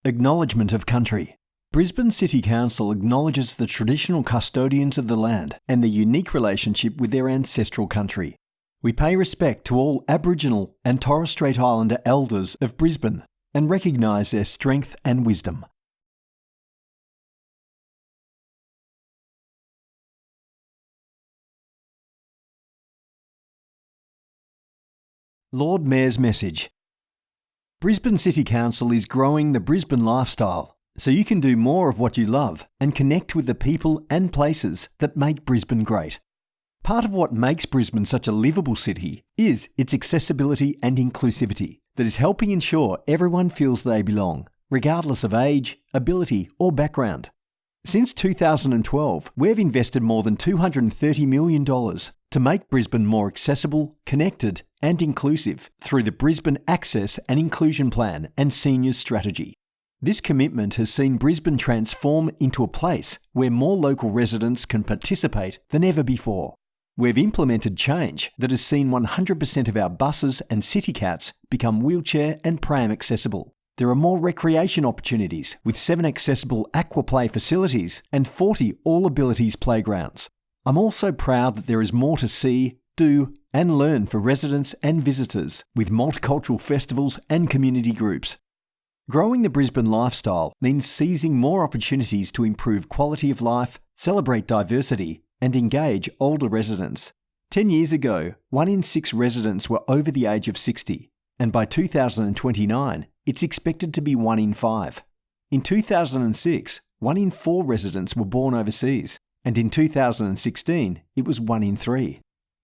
Acknowledgement of Country. Brisbane City Council acknowledges the traditional custodians of the land and their unique relationship with their ancestral country. We pay respect to all Aboriginal and Torres Strait Islander elders of Brisbane and recognise their strength and wisdom. Lord Mayor's Message. Brisbane City Council is growing the Brisbane lifestyle so you can do more of what you love and connect with the people and places that make Brisbane great. Part of what makes Brisbane such a livable city is its accessibility and inclusivity that is helping ensure everyone feels they belong, regardless of age, ability or background. Since 2012, we've invested more than $230 million to make Brisbane more accessible, connected and inclusive through the Brisbane Access and Inclusion Plan and Seniors Strategy. This commitment has seen Brisbane transform into a place where more local residents can participate than ever before. We've implemented change that has seen 100% of our buses and city cats become wheelchair and pram accessible. There are more recreation opportunities with 7 accessible aquaplay facilities and 40 all-abilities playgrounds. I'm also proud that there is more to see, do and learn for residents and visitors with multicultural festivals and community groups. Growing the Brisbane lifestyle means seizing more opportunities to improve quality of life, celebrate diversity and engage older residents. 10 years ago, 1 in 6 residents were over the age of 60, and by 2029, it's expected to be 1 in 5. In 2006, 1 in 4 residents were born overseas, and in 2016, it was 1 in 3.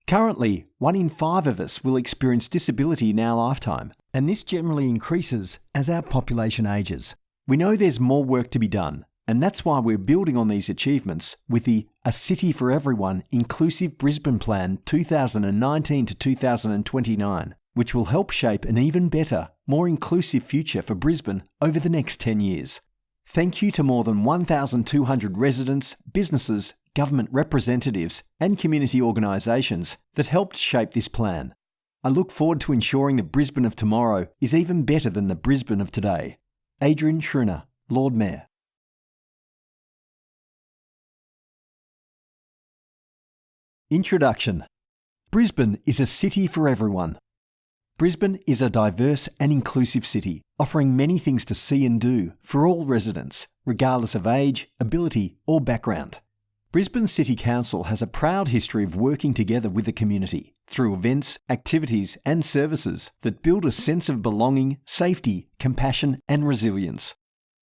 Currently, 1 in 5 of us will experience disability in our lifetime, and this generally increases as our population ages. We know there's more work to be done, and that's why we're building on these achievements with the A City for Everyone Inclusive Brisbane Plan 2019 to 2029, which will help shape an even better, more inclusive future for Brisbane over the next 10 years. Thank you to more than 1,200 residents, businesses, government representatives and community organisations that helped shape this plan. I look forward to ensuring the Brisbane of tomorrow is even better than the Brisbane of today. Adrian Schroner, Lord Mayor. Introduction. Brisbane is a city for everyone. Brisbane is a diverse and inclusive city, offering many things to see and do for all residents, regardless of age, ability or background. Brisbane City Council has a proud history of working together with the community through events, activities and services that build a sense of belonging, safety, compassion and resilience.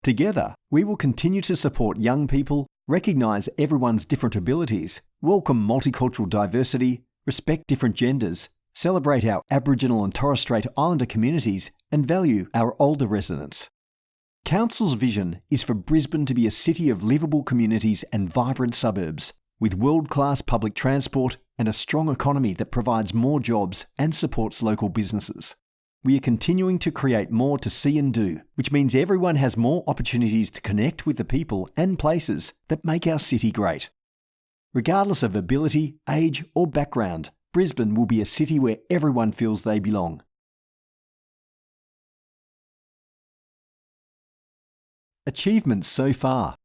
Together, we will continue to support young people, recognise everyone's different abilities, welcome multicultural diversity, respect different genders, celebrate our Aboriginal and Torres Strait Islander communities and value our older residents. Council's vision is for Brisbane to be a city of livable communities and vibrant suburbs, with world-class public transport and a strong economy that provides more jobs and supports local businesses. We are continuing to create more to see and do, which means everyone has more opportunities to connect with the people and places that make our city great. Regardless of ability, age or background, Brisbane will be a city where everyone feels they belong. Achievements so far.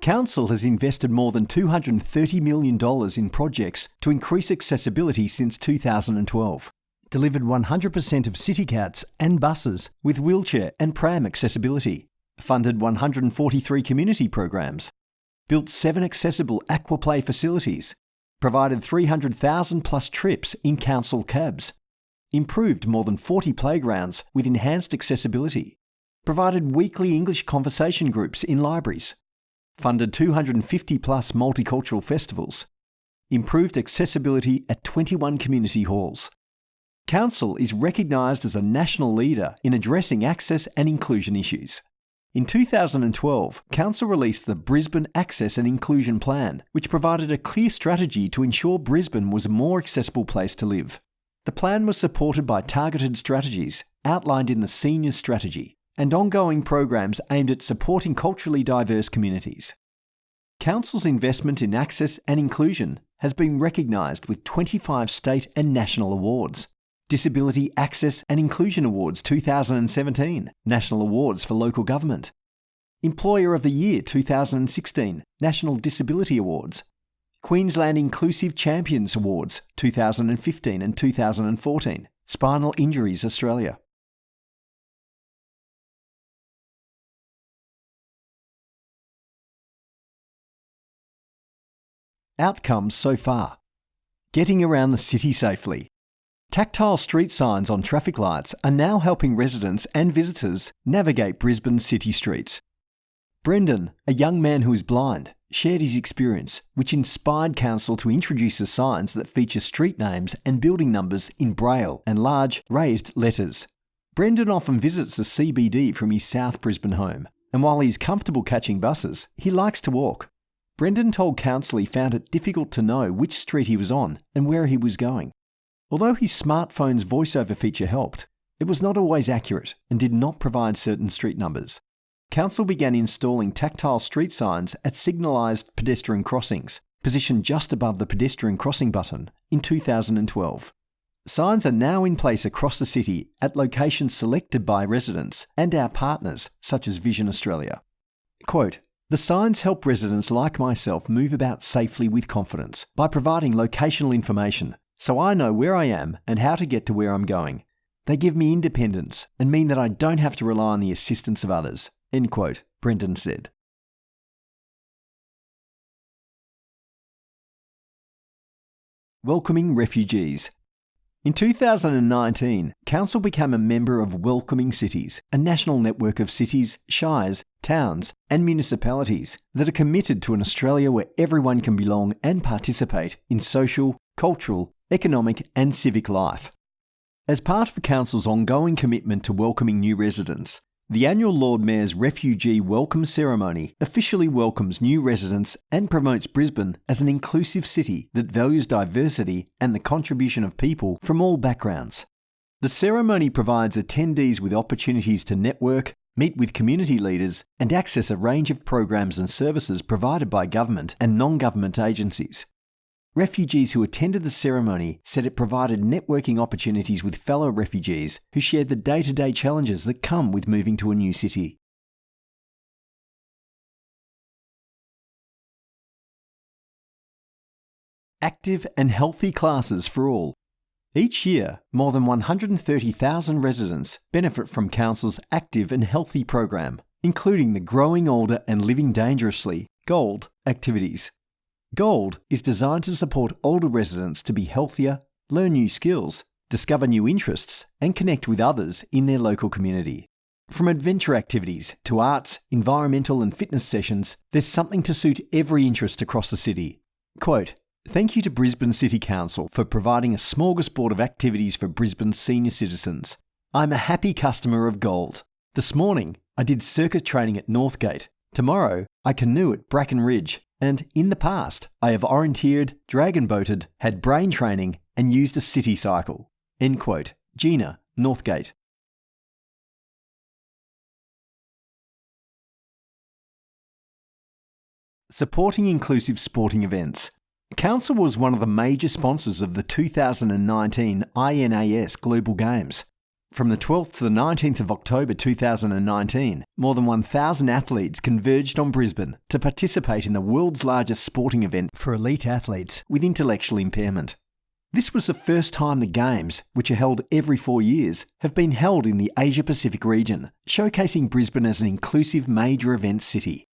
Council has invested more than $230 million in projects to increase accessibility since 2012, delivered 100% of city cats and buses with wheelchair and pram accessibility, funded 143 community programs, built 7 accessible aquaplay facilities, provided 300,000 plus trips in council cabs, improved more than 40 playgrounds with enhanced accessibility, provided weekly English conversation groups in libraries, funded 250 plus multicultural festivals, improved accessibility at 21 community halls. Council is recognised as a national leader in addressing access and inclusion issues. In 2012, Council released the Brisbane Access and Inclusion Plan, which provided a clear strategy to ensure Brisbane was a more accessible place to live. The plan was supported by targeted strategies outlined in the Seniors Strategy and ongoing programs aimed at supporting culturally diverse communities. Council's investment in access and inclusion has been recognised with 25 state and national awards. Disability Access and Inclusion Awards 2017, National Awards for Local Government. Employer of the Year 2016, National Disability Awards. Queensland Inclusive Champions Awards 2015 and 2014, Spinal Injuries Australia. Outcomes so far. Getting around the city safely. Tactile street signs on traffic lights are now helping residents and visitors navigate Brisbane's city streets. Brendan, a young man who is blind, shared his experience, which inspired council to introduce the signs that feature street names and building numbers in braille and large, raised letters. Brendan often visits the CBD from his South Brisbane home, and while he's comfortable catching buses, he likes to walk. Brendan told council he found it difficult to know which street he was on and where he was going. Although his smartphone's voiceover feature helped, it was not always accurate and did not provide certain street numbers. Council began installing tactile street signs at signalised pedestrian crossings, positioned just above the pedestrian crossing button, in 2012. Signs are now in place across the city at locations selected by residents and our partners, such as Vision Australia. Quote, "The signs help residents like myself move about safely with confidence by providing locational information, so I know where I am and how to get to where I'm going. They give me independence and mean that I don't have to rely on the assistance of others," end quote, Brendan said. Welcoming refugees. In 2019, Council became a member of Welcoming Cities, a national network of cities, shires, towns and municipalities that are committed to an Australia where everyone can belong and participate in social, cultural, economic and civic life. As part of Council's ongoing commitment to welcoming new residents, the annual Lord Mayor's Refugee Welcome Ceremony officially welcomes new residents and promotes Brisbane as an inclusive city that values diversity and the contribution of people from all backgrounds. The ceremony provides attendees with opportunities to network, meet with community leaders, and access a range of programs and services provided by government and non-government agencies. Refugees who attended the ceremony said it provided networking opportunities with fellow refugees who shared the day-to-day challenges that come with moving to a new city. Active and healthy classes for all. Each year, more than 130,000 residents benefit from Council's Active and Healthy program, including the Growing Older and Living Dangerously (GOLD) activities. GOLD is designed to support older residents to be healthier, learn new skills, discover new interests, and connect with others in their local community. From adventure activities to arts, environmental and fitness sessions, there's something to suit every interest across the city. Quote, "Thank you to Brisbane City Council for providing a smorgasbord of activities for Brisbane's senior citizens. I'm a happy customer of GOLD. This morning, I did circus training at Northgate. Tomorrow, I canoe at Bracken Ridge. And in the past, I have orienteered, dragon boated, had brain training and used a city cycle." End quote. Gina, Northgate. Supporting inclusive sporting events. Council was one of the major sponsors of the 2019 INAS Global Games. From the 12th to the 19th of October 2019, more than 1,000 athletes converged on Brisbane to participate in the world's largest sporting event for elite athletes with intellectual impairment. This was the first time the Games, which are held every 4 years, have been held in the Asia-Pacific region, showcasing Brisbane as an inclusive major event city.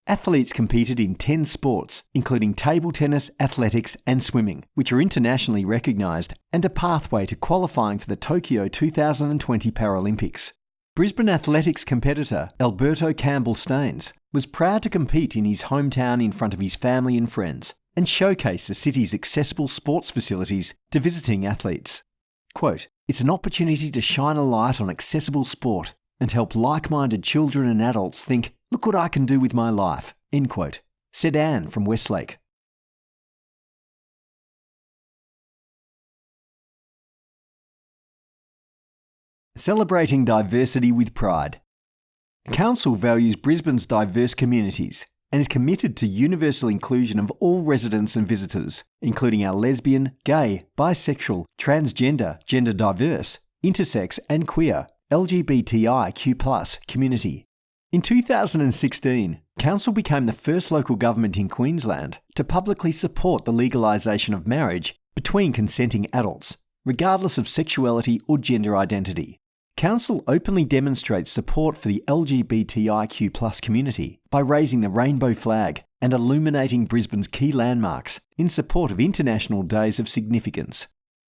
Athletes competed in 10 sports, including table tennis, athletics and swimming, which are internationally recognised and a pathway to qualifying for the Tokyo 2020 Paralympics. Brisbane athletics competitor Alberto Campbell-Staines was proud to compete in his hometown in front of his family and friends and showcase the city's accessible sports facilities to visiting athletes. Quote, "It's an opportunity to shine a light on accessible sport and help like-minded children and adults think, look what I can do with my life," end quote, said Anne from Westlake. Celebrating diversity with pride. Council values Brisbane's diverse communities, and is committed to universal inclusion of all residents and visitors, including our lesbian, gay, bisexual, transgender, gender diverse, intersex and queer, LGBTIQ+ community. In 2016, Council became the first local government in Queensland to publicly support the legalisation of marriage between consenting adults, regardless of sexuality or gender identity. Council openly demonstrates support for the LGBTIQ+ community by raising the rainbow flag and illuminating Brisbane's key landmarks in support of International Days of Significance.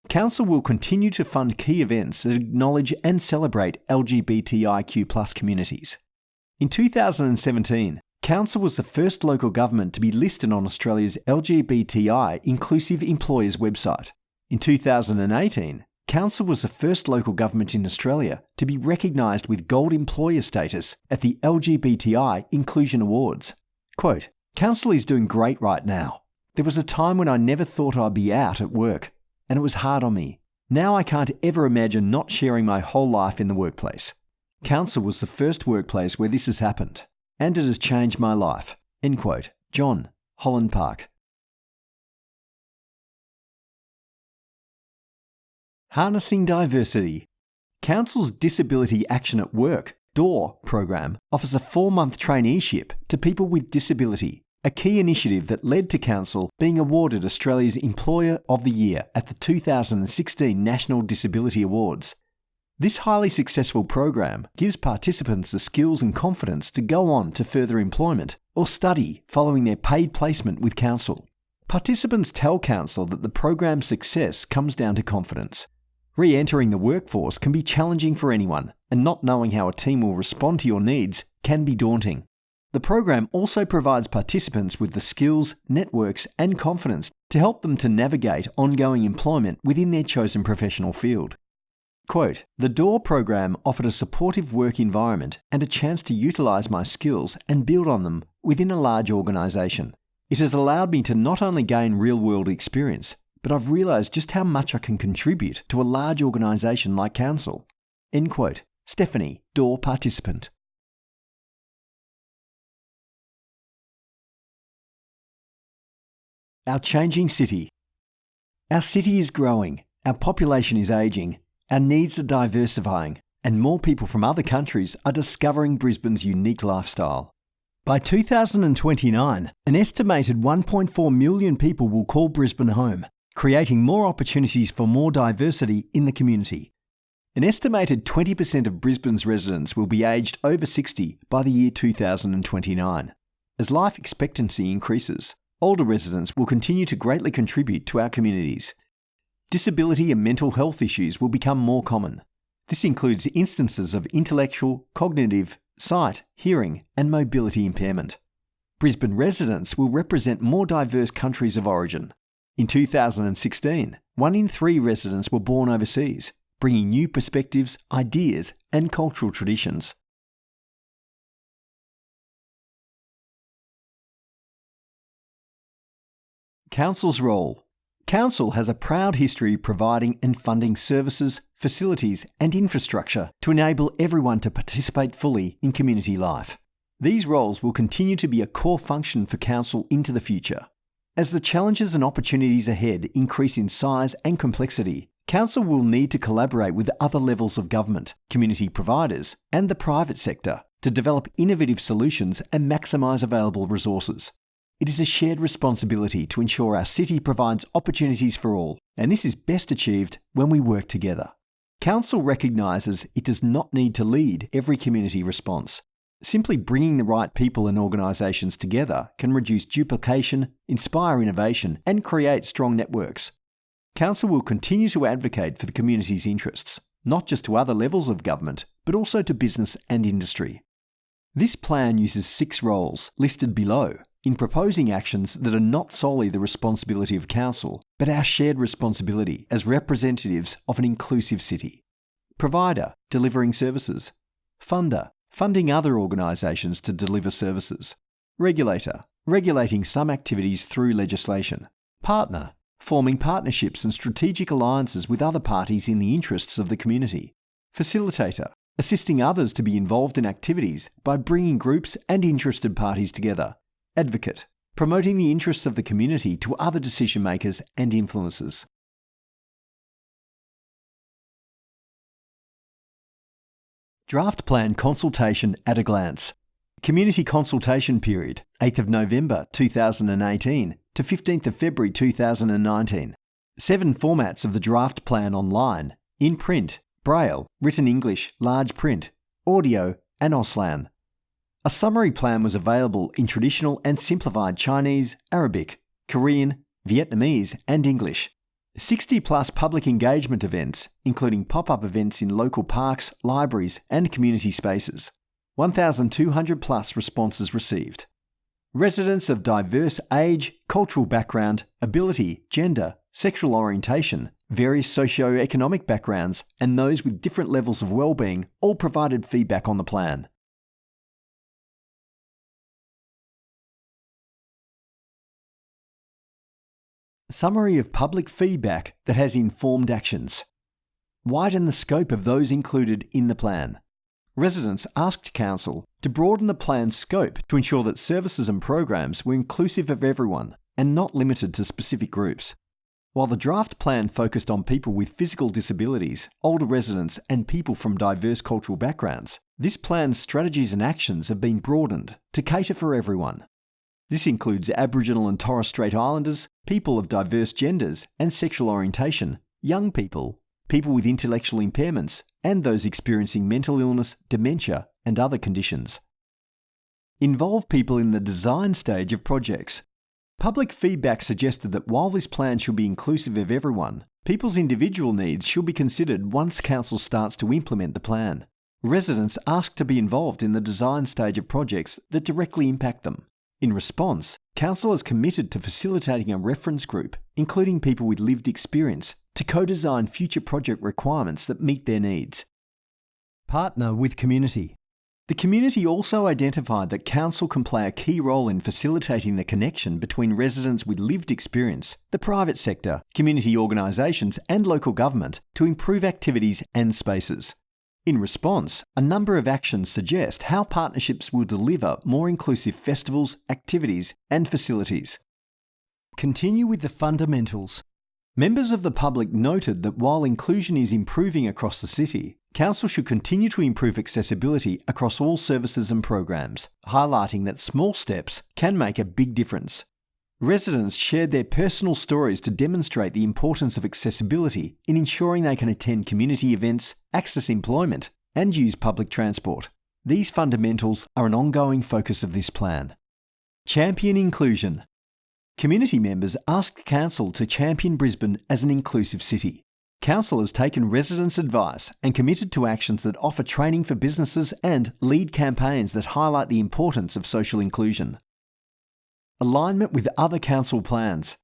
Council will continue to fund key events that acknowledge and celebrate LGBTIQ+ communities. In 2017, Council was the first local government to be listed on Australia's LGBTI Inclusive Employers website. In 2018, Council was the first local government in Australia to be recognised with Gold Employer status at the LGBTI Inclusion Awards. Quote, "Council is doing great right now. There was a time when I never thought I'd be out at work, and it was hard on me. Now I can't ever imagine not sharing my whole life in the workplace. Council was the first workplace where this has happened, and it has changed my life." End quote. John, Holland Park. Harnessing diversity. Council's Disability Action at Work (DOOR) program offers a 4-month traineeship to people with disability, a key initiative that led to Council being awarded Australia's Employer of the Year at the 2016 National Disability Awards. This highly successful program gives participants the skills and confidence to go on to further employment or study following their paid placement with Council. Participants tell Council that the program's success comes down to confidence. Re-entering the workforce can be challenging for anyone, and not knowing how a team will respond to your needs can be daunting. The program also provides participants with the skills, networks, and confidence to help them to navigate ongoing employment within their chosen professional field. Quote, "The DOOR program offered a supportive work environment and a chance to utilise my skills and build on them within a large organisation. It has allowed me to not only gain real-world experience, but I've realised just how much I can contribute to a large organisation like Council." End quote. Stephanie, DOOR participant. Our changing city. Our city is growing, our population is ageing, our needs are diversifying, and more people from other countries are discovering Brisbane's unique lifestyle. By 2029, an estimated 1.4 million people will call Brisbane home, creating more opportunities for more diversity in the community. An estimated 20% of Brisbane's residents will be aged over 60 by the year 2029. As life expectancy increases, older residents will continue to greatly contribute to our communities. Disability and mental health issues will become more common. This includes instances of intellectual, cognitive, sight, hearing, and mobility impairment. Brisbane residents will represent more diverse countries of origin. In 2016, 1 in 3 residents were born overseas, bringing new perspectives, ideas, and cultural traditions. Council's role. Council has a proud history providing and funding services, facilities and infrastructure to enable everyone to participate fully in community life. These roles will continue to be a core function for Council into the future. As the challenges and opportunities ahead increase in size and complexity, Council will need to collaborate with other levels of government, community providers and the private sector to develop innovative solutions and maximise available resources. It is a shared responsibility to ensure our city provides opportunities for all, and this is best achieved when we work together. Council recognises it does not need to lead every community response. Simply bringing the right people and organisations together can reduce duplication, inspire innovation, and create strong networks. Council will continue to advocate for the community's interests, not just to other levels of government, but also to business and industry. This plan uses 6 roles, listed below, in proposing actions that are not solely the responsibility of Council, but our shared responsibility as representatives of an inclusive city. Provider, delivering services. Funder, funding other organisations to deliver services. Regulator, regulating some activities through legislation. Partner, forming partnerships and strategic alliances with other parties in the interests of the community. Facilitator, assisting others to be involved in activities by bringing groups and interested parties together. Advocate, promoting the interests of the community to other decision makers and influencers. Draft Plan Consultation at a glance. Community consultation period, 8th of November 2018 to 15th of February 2019. 7 formats of the draft plan online: in print, Braille, written English, large print, audio, and Auslan. A summary plan was available in traditional and simplified Chinese, Arabic, Korean, Vietnamese, and English. 60 plus public engagement events, including pop-up events in local parks, libraries, and community spaces. 1,200 plus responses received. Residents of diverse age, cultural background, ability, gender, sexual orientation, various socio-economic backgrounds, and those with different levels of well-being all provided feedback on the plan. Summary of public feedback that has informed actions. Widen the scope of those included in the plan. Residents asked Council to broaden the plan's scope to ensure that services and programs were inclusive of everyone and not limited to specific groups. While the draft plan focused on people with physical disabilities, older residents, and people from diverse cultural backgrounds, this plan's strategies and actions have been broadened to cater for everyone. This includes Aboriginal and Torres Strait Islanders, people of diverse genders and sexual orientation, young people, people with intellectual impairments, and those experiencing mental illness, dementia, and other conditions. Involve people in the design stage of projects. Public feedback suggested that while this plan should be inclusive of everyone, people's individual needs should be considered once Council starts to implement the plan. Residents asked to be involved in the design stage of projects that directly impact them. In response, Council is committed to facilitating a reference group, including people with lived experience, to co-design future project requirements that meet their needs. Partner with community. The community also identified that Council can play a key role in facilitating the connection between residents with lived experience, the private sector, community organisations, and local government to improve activities and spaces. In response, a number of actions suggest how partnerships will deliver more inclusive festivals, activities, and facilities. Continue with the fundamentals. Members of the public noted that while inclusion is improving across the city, Council should continue to improve accessibility across all services and programs, highlighting that small steps can make a big difference. Residents shared their personal stories to demonstrate the importance of accessibility in ensuring they can attend community events, access employment, and use public transport. These fundamentals are an ongoing focus of this plan. Champion inclusion. Community members asked Council to champion Brisbane as an inclusive city. Council has taken residents' advice and committed to actions that offer training for businesses and lead campaigns that highlight the importance of social inclusion. Alignment with other Council plans.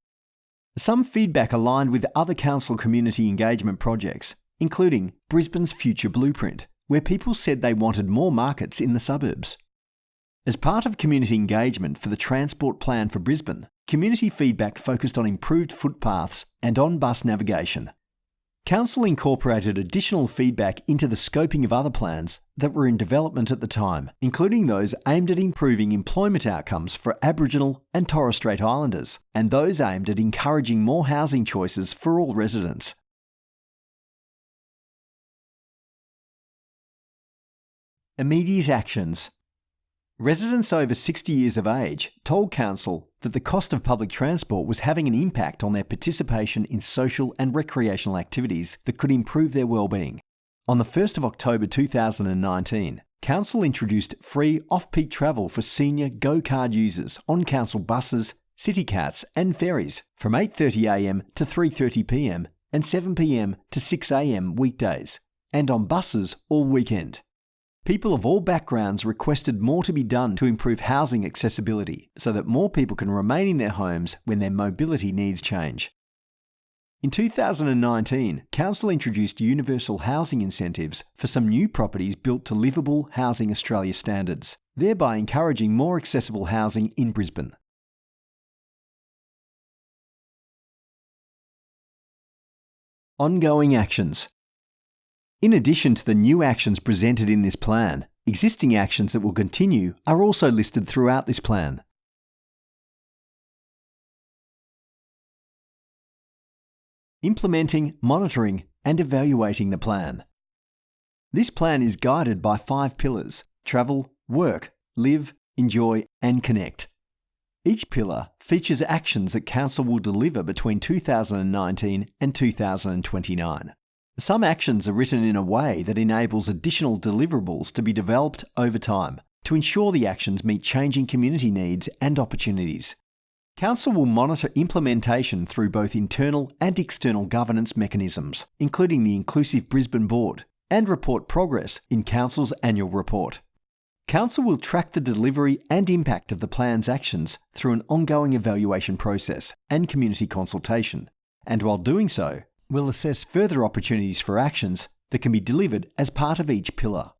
Some feedback aligned with other Council community engagement projects, including Brisbane's Future Blueprint, where people said they wanted more markets in the suburbs. As part of community engagement for the Transport Plan for Brisbane, community feedback focused on improved footpaths and on-bus navigation. Council incorporated additional feedback into the scoping of other plans that were in development at the time, including those aimed at improving employment outcomes for Aboriginal and Torres Strait Islanders, and those aimed at encouraging more housing choices for all residents. Immediate actions. Residents over 60 years of age told Council that the cost of public transport was having an impact on their participation in social and recreational activities that could improve their well-being. On the 1st of October 2019, Council introduced free off-peak travel for senior go-card users on Council buses, city cats and ferries from 8:30am to 3:30pm and 7pm to 6am weekdays, and on buses all weekend. People of all backgrounds requested more to be done to improve housing accessibility so that more people can remain in their homes when their mobility needs change. In 2019, Council introduced universal housing incentives for some new properties built to livable Housing Australia standards, thereby encouraging more accessible housing in Brisbane. Ongoing actions. In addition to the new actions presented in this plan, existing actions that will continue are also listed throughout this plan. implementing, monitoring, and evaluating the plan. This plan is guided by 5 pillars: travel, work, live, enjoy, and connect. Each pillar features actions that Council will deliver between 2019 and 2029. Some actions are written in a way that enables additional deliverables to be developed over time to ensure the actions meet changing community needs and opportunities. Council will monitor implementation through both internal and external governance mechanisms, including the Inclusive Brisbane Board, and report progress in Council's annual report. Council will track the delivery and impact of the plan's actions through an ongoing evaluation process and community consultation, and while doing so, will assess further opportunities for actions that can be delivered as part of each pillar.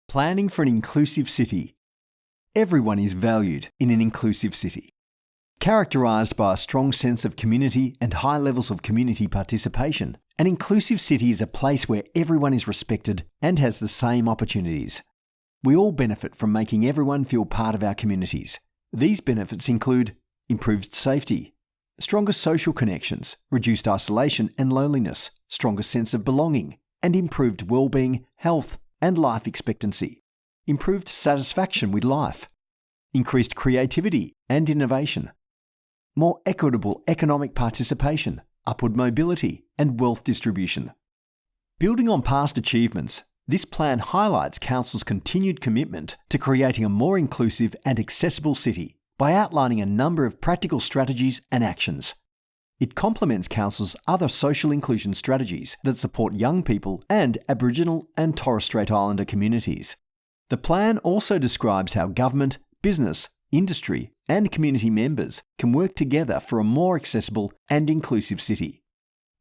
Planning for an inclusive city. Everyone is valued in an inclusive city. Characterised by a strong sense of community and high levels of community participation, an inclusive city is a place where everyone is respected and has the same opportunities. We all benefit from making everyone feel part of our communities. These benefits include improved safety, stronger social connections, reduced isolation and loneliness, stronger sense of belonging, and improved well-being, health, and life expectancy, improved satisfaction with life, increased creativity and innovation, more equitable economic participation, upward mobility, and wealth distribution. Building on past achievements, this plan highlights Council's continued commitment to creating a more inclusive and accessible city by outlining a number of practical strategies and actions. It complements Council's other social inclusion strategies that support young people and Aboriginal and Torres Strait Islander communities. The plan also describes how government, business, industry, and community members can work together for a more accessible and inclusive city.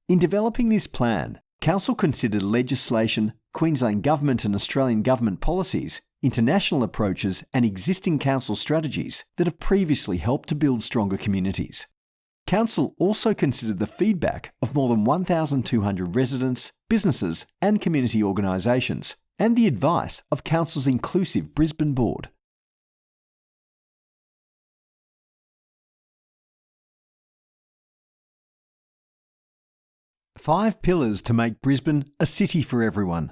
In developing this plan, Council considered legislation, Queensland Government and Australian Government policies, international approaches, and existing Council strategies that have previously helped to build stronger communities. Council also considered the feedback of more than 1,200 residents, businesses, and community organisations, and the advice of Council's Inclusive Brisbane Board. Five pillars to make Brisbane a city for everyone.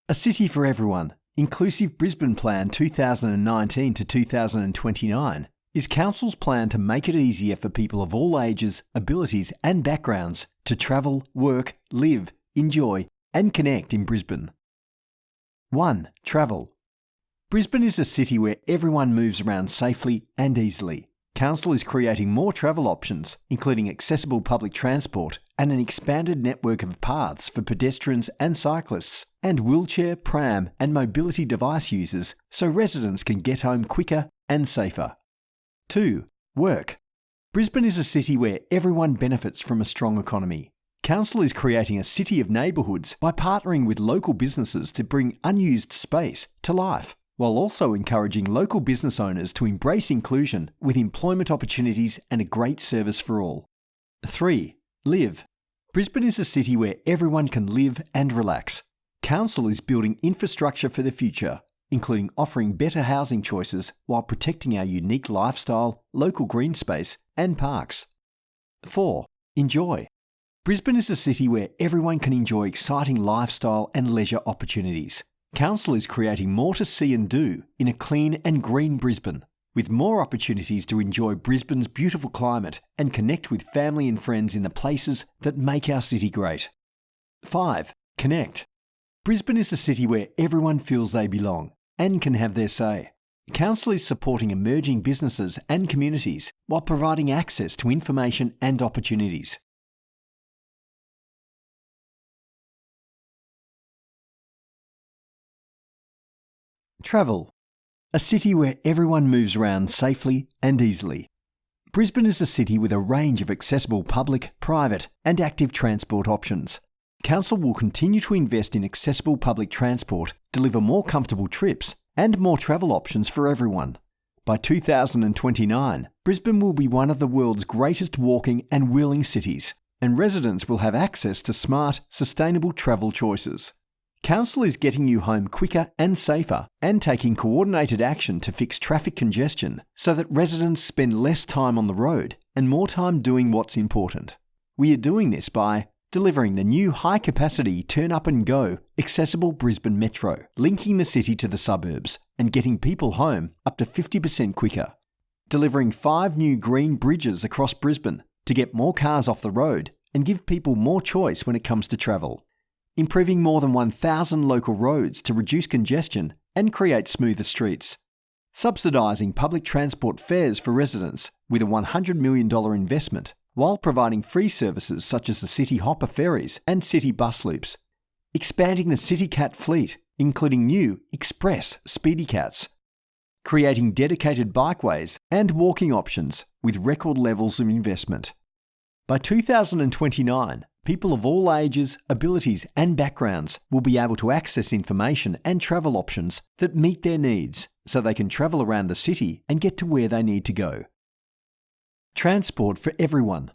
A City for Everyone, Inclusive Brisbane Plan 2019 to 2029 is Council's plan to make it easier for people of all ages, abilities and backgrounds to travel, work, live, enjoy and connect in Brisbane. 1. Travel. Brisbane is a city where everyone moves around safely and easily. Council is creating more travel options, including accessible public transport and an expanded network of paths for pedestrians and cyclists, and wheelchair, pram and mobility device users so residents can get home quicker and safer. 2. Work. Brisbane is a city where everyone benefits from a strong economy. Council is creating a city of neighbourhoods by partnering with local businesses to bring unused space to life, while also encouraging local business owners to embrace inclusion with employment opportunities and a great service for all. 3. Live. Brisbane is a city where everyone can live and relax. Council is building infrastructure for the future, including offering better housing choices while protecting our unique lifestyle, local green space and parks. 4. Enjoy. Brisbane is a city where everyone can enjoy exciting lifestyle and leisure opportunities. Council is creating more to see and do in a clean and green Brisbane, with more opportunities to enjoy Brisbane's beautiful climate and connect with family and friends in the places that make our city great. 5. Connect. Brisbane is a city where everyone feels they belong and can have their say. Council is supporting emerging businesses and communities while providing access to information and opportunities. Travel. A city where everyone moves around safely and easily. Brisbane is a city with a range of accessible public, private and active transport options. Council will continue to invest in accessible public transport, deliver more comfortable trips and more travel options for everyone. By 2029, Brisbane will be one of the world's greatest walking and wheeling cities, and residents will have access to smart, sustainable travel choices. Council is getting you home quicker and safer and taking coordinated action to fix traffic congestion so that residents spend less time on the road and more time doing what's important. We are doing this by delivering the new high-capacity Turn Up and Go accessible Brisbane Metro, linking the city to the suburbs and getting people home up to 50% quicker. Delivering 5 new green bridges across Brisbane to get more cars off the road and give people more choice when it comes to travel. Improving more than 1,000 local roads to reduce congestion and create smoother streets. Subsidising public transport fares for residents with a $100 million investment, while providing free services such as the City Hopper ferries and city bus loops. Expanding the City Cat fleet, including new Express Speedy Cats. Creating dedicated bikeways and walking options with record levels of investment. By 2029, people of all ages, abilities and backgrounds will be able to access information and travel options that meet their needs so they can travel around the city and get to where they need to go. Transport for everyone.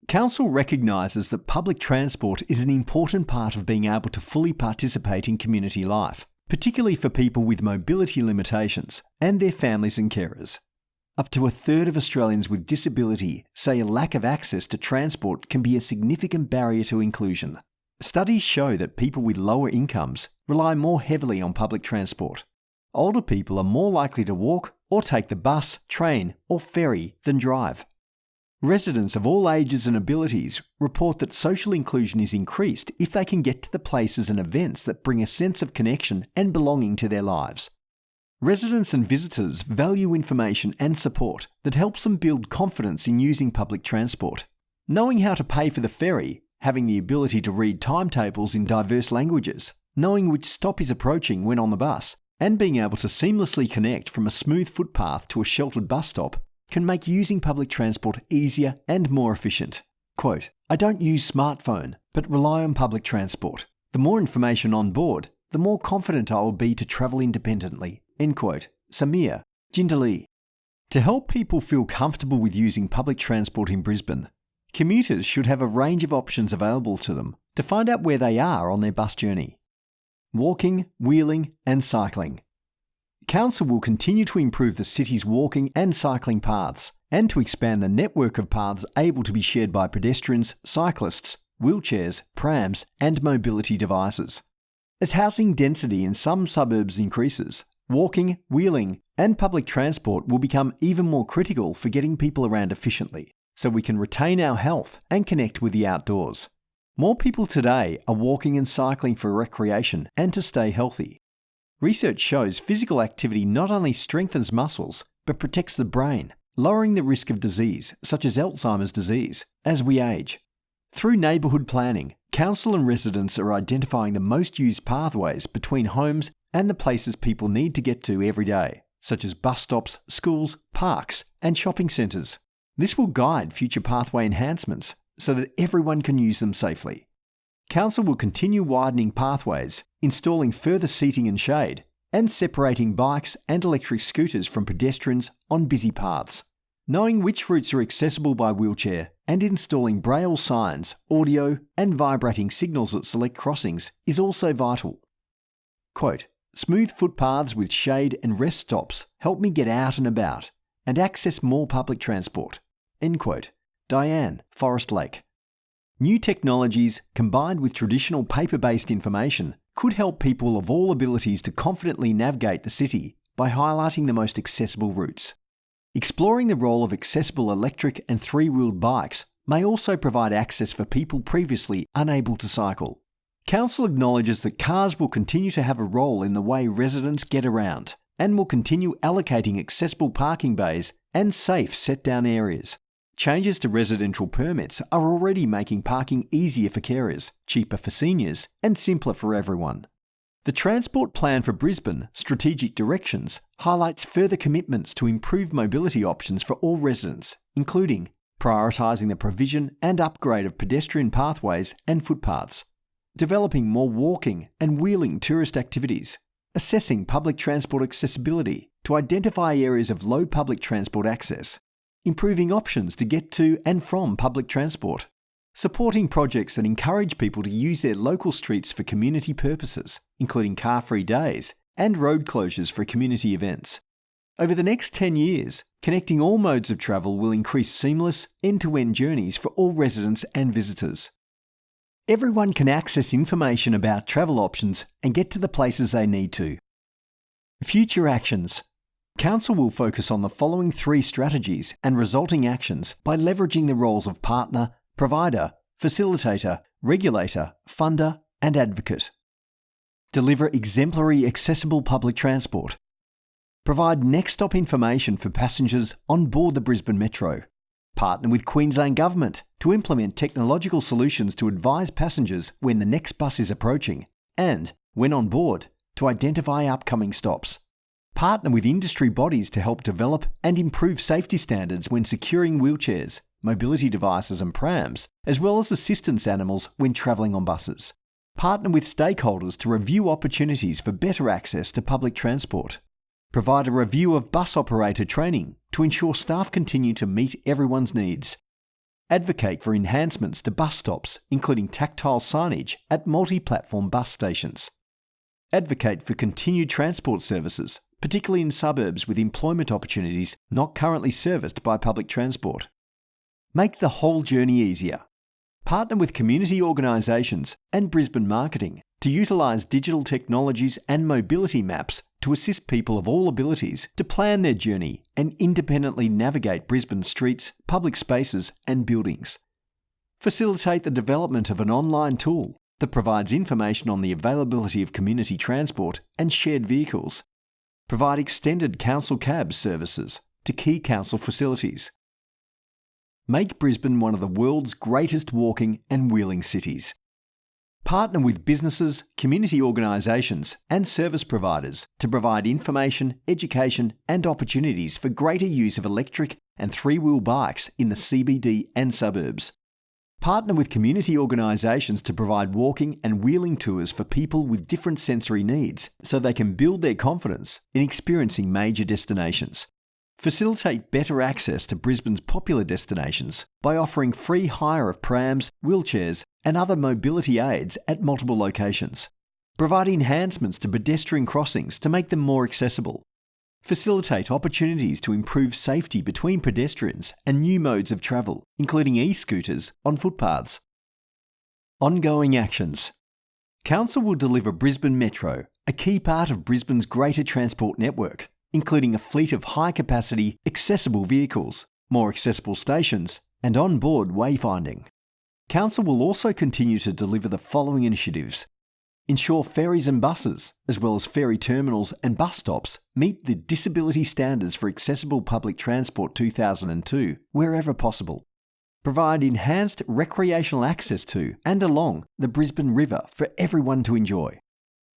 Council recognises that public transport is an important part of being able to fully participate in community life, particularly for people with mobility limitations and their families and carers. Up to a third of Australians with disability say a lack of access to transport can be a significant barrier to inclusion. Studies show that people with lower incomes rely more heavily on public transport. Older people are more likely to walk or take the bus, train or ferry than drive. Residents of all ages and abilities report that social inclusion is increased if they can get to the places and events that bring a sense of connection and belonging to their lives. Residents and visitors value information and support that helps them build confidence in using public transport. Knowing how to pay for the ferry, having the ability to read timetables in diverse languages, knowing which stop is approaching when on the bus, and being able to seamlessly connect from a smooth footpath to a sheltered bus stop can make using public transport easier and more efficient. Quote, "I don't use smartphone, but rely on public transport. The more information on board, the more confident I will be to travel independently." End quote. Samir Jindali. To help people feel comfortable with using public transport in Brisbane, commuters should have a range of options available to them to find out where they are on their bus journey. Walking, wheeling and cycling. Council will continue to improve the city's walking and cycling paths and to expand the network of paths able to be shared by pedestrians, cyclists, wheelchairs, prams and mobility devices. As housing density in some suburbs increases, walking, wheeling and public transport will become even more critical for getting people around efficiently, so we can retain our health and connect with the outdoors. More people today are walking and cycling for recreation and to stay healthy. Research shows physical activity not only strengthens muscles, but protects the brain, lowering the risk of disease, such as Alzheimer's disease, as we age. Through neighbourhood planning, council and residents are identifying the most used pathways between homes and the places people need to get to every day, such as bus stops, schools, parks, and shopping centres. This will guide future pathway enhancements so that everyone can use them safely. Council will continue widening pathways, installing further seating and shade, and separating bikes and electric scooters from pedestrians on busy paths. Knowing which routes are accessible by wheelchair and installing braille signs, audio, and vibrating signals at select crossings is also vital. Quote, "Smooth footpaths with shade and rest stops help me get out and about and access more public transport." End quote. Diane, Forest Lake. New technologies combined with traditional paper-based information could help people of all abilities to confidently navigate the city by highlighting the most accessible routes. Exploring the role of accessible electric and three-wheeled bikes may also provide access for people previously unable to cycle. Council acknowledges that cars will continue to have a role in the way residents get around and will continue allocating accessible parking bays and safe set-down areas. Changes to residential permits are already making parking easier for carers, cheaper for seniors, and simpler for everyone. The Transport Plan for Brisbane Strategic Directions highlights further commitments to improve mobility options for all residents, including prioritising the provision and upgrade of pedestrian pathways and footpaths, developing more walking and wheeling tourist activities, assessing public transport accessibility to identify areas of low public transport access, improving options to get to and from public transport, Supporting projects that encourage people to use their local streets for community purposes, including car-free days and road closures for community events. Over the next 10 years, connecting all modes of travel will increase seamless, end-to-end journeys for all residents and visitors. Everyone can access information about travel options and get to the places they need to. Future actions. Council will focus on the following 3 strategies and resulting actions by leveraging the roles of partner, provider, facilitator, regulator, funder, and advocate. Deliver exemplary accessible public transport. Provide next-stop information for passengers on board the Brisbane Metro. Partner with Queensland Government to implement technological solutions to advise passengers when the next bus is approaching and, when on board, to identify upcoming stops. Partner with industry bodies to help develop and improve safety standards when securing wheelchairs, mobility devices and prams, as well as assistance animals when travelling on buses. Partner with stakeholders to review opportunities for better access to public transport. Provide a review of bus operator training to ensure staff continue to meet everyone's needs. Advocate for enhancements to bus stops, including tactile signage at multi-platform bus stations. Advocate for continued transport services, particularly in suburbs with employment opportunities not currently serviced by public transport. Make the whole journey easier. Partner with community organisations and Brisbane marketing to utilise digital technologies and mobility maps to assist people of all abilities to plan their journey and independently navigate Brisbane streets, public spaces and buildings. Facilitate the development of an online tool that provides information on the availability of community transport and shared vehicles. Provide extended council cabs services to key council facilities. Make Brisbane one of the world's greatest walking and wheeling cities. Partner with businesses, community organisations and service providers to provide information, education and opportunities for greater use of electric and 3-wheel bikes in the CBD and suburbs. Partner with community organisations to provide walking and wheeling tours for people with different sensory needs so they can build their confidence in experiencing major destinations. Facilitate better access to Brisbane's popular destinations by offering free hire of prams, wheelchairs and other mobility aids at multiple locations. Provide enhancements to pedestrian crossings to make them more accessible. Facilitate opportunities to improve safety between pedestrians and new modes of travel, including e-scooters on footpaths. Ongoing actions. Council will deliver Brisbane Metro, a key part of Brisbane's greater transport network, including a fleet of high-capacity, accessible vehicles, more accessible stations, and on-board wayfinding. Council will also continue to deliver the following initiatives. Ensure ferries and buses, as well as ferry terminals and bus stops, meet the Disability Standards for Accessible Public Transport 2002 wherever possible. Provide enhanced recreational access to and along the Brisbane River for everyone to enjoy.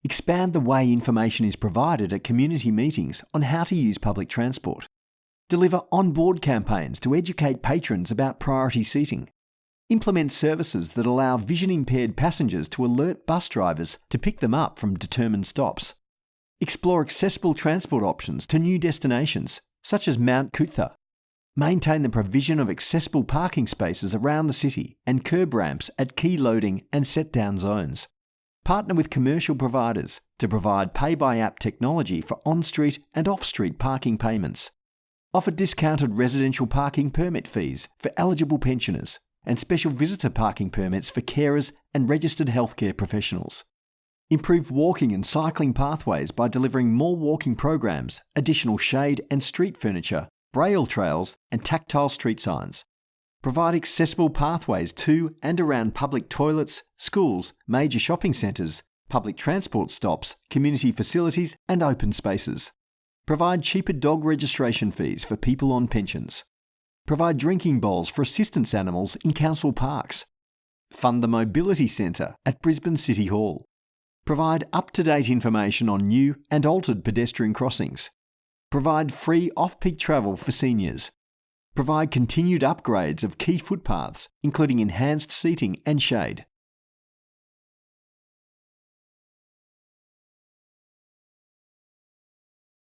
Expand the way information is provided at community meetings on how to use public transport. Deliver on-board campaigns to educate patrons about priority seating. Implement services that allow vision-impaired passengers to alert bus drivers to pick them up from determined stops. Explore accessible transport options to new destinations, such as Mount Coot-tha. Maintain the provision of accessible parking spaces around the city and curb ramps at key loading and set-down zones. Partner with commercial providers to provide pay-by-app technology for on-street and off-street parking payments. Offer discounted residential parking permit fees for eligible pensioners and special visitor parking permits for carers and registered healthcare professionals. Improve walking and cycling pathways by delivering more walking programs, additional shade and street furniture, braille trails and tactile street signs. Provide accessible pathways to and around public toilets, schools, major shopping centres, public transport stops, community facilities and open spaces. Provide cheaper dog registration fees for people on pensions. Provide drinking bowls for assistance animals in council parks. Fund the Mobility Centre at Brisbane City Hall. Provide up-to-date information on new and altered pedestrian crossings. Provide free off-peak travel for seniors. Provide continued upgrades of key footpaths, including enhanced seating and shade.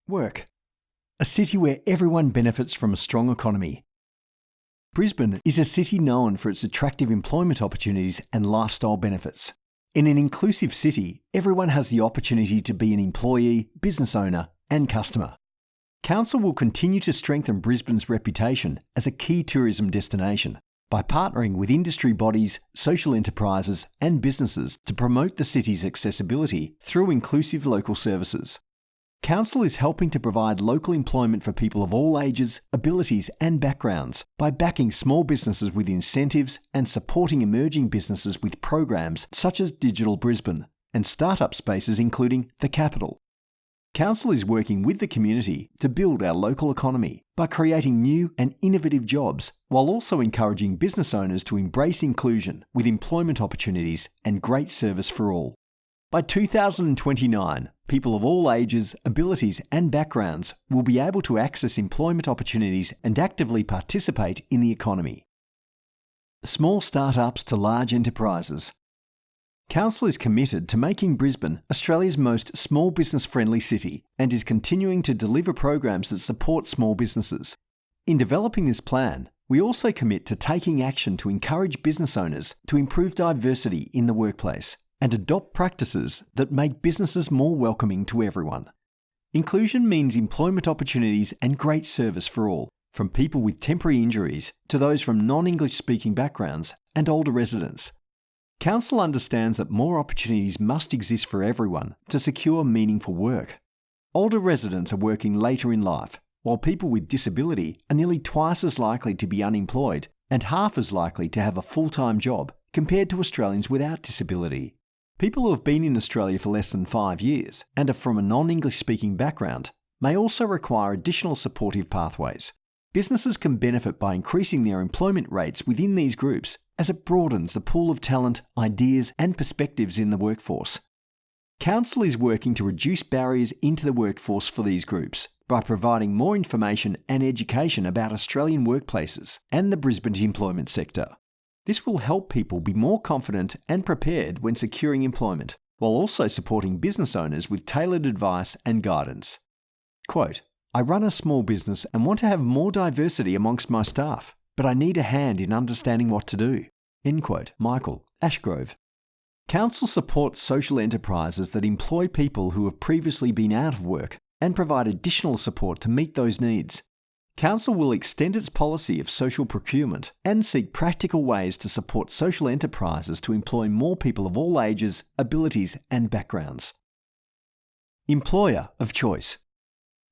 Work. A city where everyone benefits from a strong economy. Brisbane is a city known for its attractive employment opportunities and lifestyle benefits. In an inclusive city, everyone has the opportunity to be an employee, business owner, and customer. Council will continue to strengthen Brisbane's reputation as a key tourism destination by partnering with industry bodies, social enterprises, and businesses to promote the city's accessibility through inclusive local services. Council is helping to provide local employment for people of all ages, abilities, and backgrounds by backing small businesses with incentives and supporting emerging businesses with programs such as Digital Brisbane and startup spaces including The Capital. Council is working with the community to build our local economy by creating new and innovative jobs while also encouraging business owners to embrace inclusion with employment opportunities and great service for all. By 2029, people of all ages, abilities and backgrounds will be able to access employment opportunities and actively participate in the economy. Small startups to large enterprises. Council is committed to making Brisbane Australia's most small business friendly city and is continuing to deliver programs that support small businesses. In developing this plan, we also commit to taking action to encourage business owners to improve diversity in the workplace and adopt practices that make businesses more welcoming to everyone. Inclusion means employment opportunities and great service for all, from people with temporary injuries to those from non-English speaking backgrounds and older residents. Council understands that more opportunities must exist for everyone to secure meaningful work. Older residents are working later in life, while people with disability are nearly twice as likely to be unemployed and half as likely to have a full-time job compared to Australians without disability. People who have been in Australia for less than 5 years and are from a non-English speaking background may also require additional supportive pathways. Businesses can benefit by increasing their employment rates within these groups as it broadens the pool of talent, ideas and perspectives in the workforce. Council is working to reduce barriers into the workforce for these groups by providing more information and education about Australian workplaces and the Brisbane's employment sector. This will help people be more confident and prepared when securing employment, while also supporting business owners with tailored advice and guidance. Quote, "I run a small business and want to have more diversity amongst my staff, but I need a hand in understanding what to do." End quote. Michael, Ashgrove. Council supports social enterprises that employ people who have previously been out of work and provide additional support to meet those needs. Council will extend its policy of social procurement and seek practical ways to support social enterprises to employ more people of all ages, abilities and backgrounds. Employer of choice.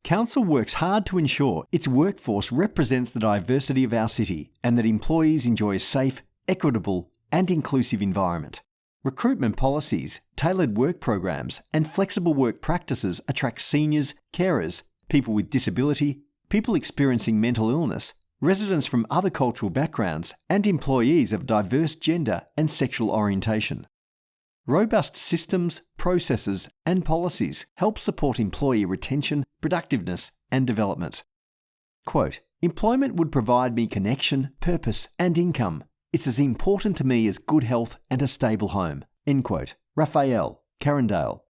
Council works hard to ensure its workforce represents the diversity of our city and that employees enjoy a safe, equitable and inclusive environment. Recruitment policies, tailored work programs and flexible work practices attract seniors, carers, people with disability, people experiencing mental illness, residents from other cultural backgrounds, and employees of diverse gender and sexual orientation. Robust systems, processes, and policies help support employee retention, productiveness, and development. Quote, "Employment would provide me connection, purpose, and income. It's as important to me as good health and a stable home." End quote. Raphael, Carindale.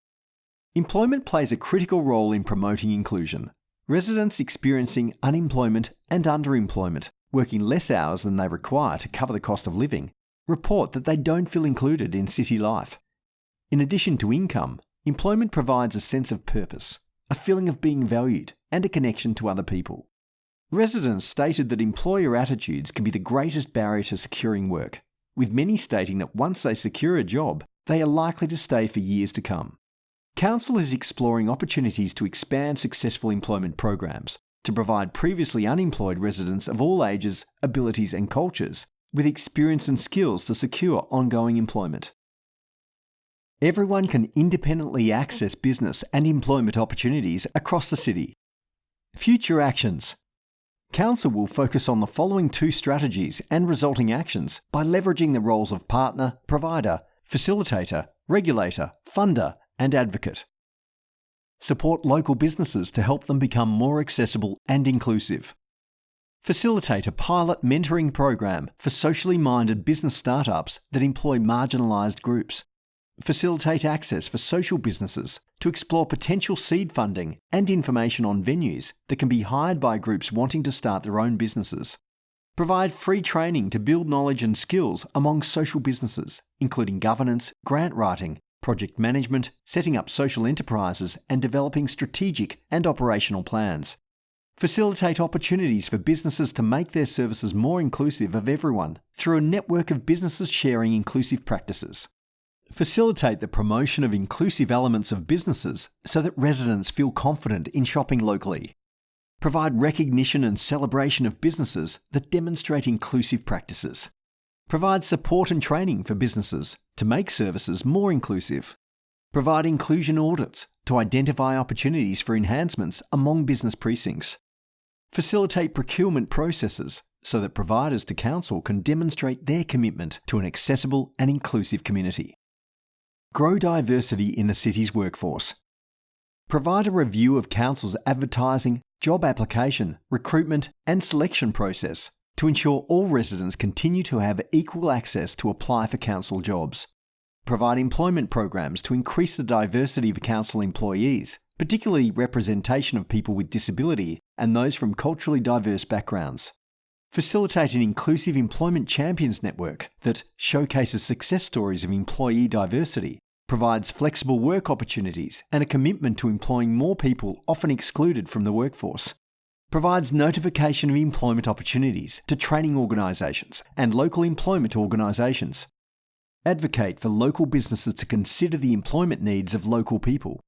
Employment plays a critical role in promoting inclusion. Residents experiencing unemployment and underemployment, working less hours than they require to cover the cost of living, report that they don't feel included in city life. In addition to income, employment provides a sense of purpose, a feeling of being valued, and a connection to other people. Residents stated that employer attitudes can be the greatest barrier to securing work, with many stating that once they secure a job, they are likely to stay for years to come. Council is exploring opportunities to expand successful employment programs to provide previously unemployed residents of all ages, abilities and cultures with experience and skills to secure ongoing employment. Everyone can independently access business and employment opportunities across the city. Future actions. Council will focus on the following 2 strategies and resulting actions by leveraging the roles of partner, provider, facilitator, regulator, funder, and advocate. Support local businesses to help them become more accessible and inclusive. Facilitate a pilot mentoring program for socially minded business startups that employ marginalised groups. Facilitate access for social businesses to explore potential seed funding and information on venues that can be hired by groups wanting to start their own businesses. Provide free training to build knowledge and skills among social businesses, including governance, grant writing, project management, setting up social enterprises, and developing strategic and operational plans. Facilitate opportunities for businesses to make their services more inclusive of everyone through a network of businesses sharing inclusive practices. Facilitate the promotion of inclusive elements of businesses so that residents feel confident in shopping locally. Provide recognition and celebration of businesses that demonstrate inclusive practices. Provide support and training for businesses to make services more inclusive. Provide inclusion audits to identify opportunities for enhancements among business precincts. Facilitate procurement processes so that providers to council can demonstrate their commitment to an accessible and inclusive community. Grow diversity in the city's workforce. Provide a review of council's advertising, job application, recruitment and selection process to ensure all residents continue to have equal access to apply for council jobs. Provide employment programs to increase the diversity of council employees, particularly representation of people with disability and those from culturally diverse backgrounds. Facilitate an inclusive employment champions network that showcases success stories of employee diversity, provides flexible work opportunities and a commitment to employing more people often excluded from the workforce. Provides notification of employment opportunities to training organisations and local employment organisations. Advocate for local businesses to consider the employment needs of local people.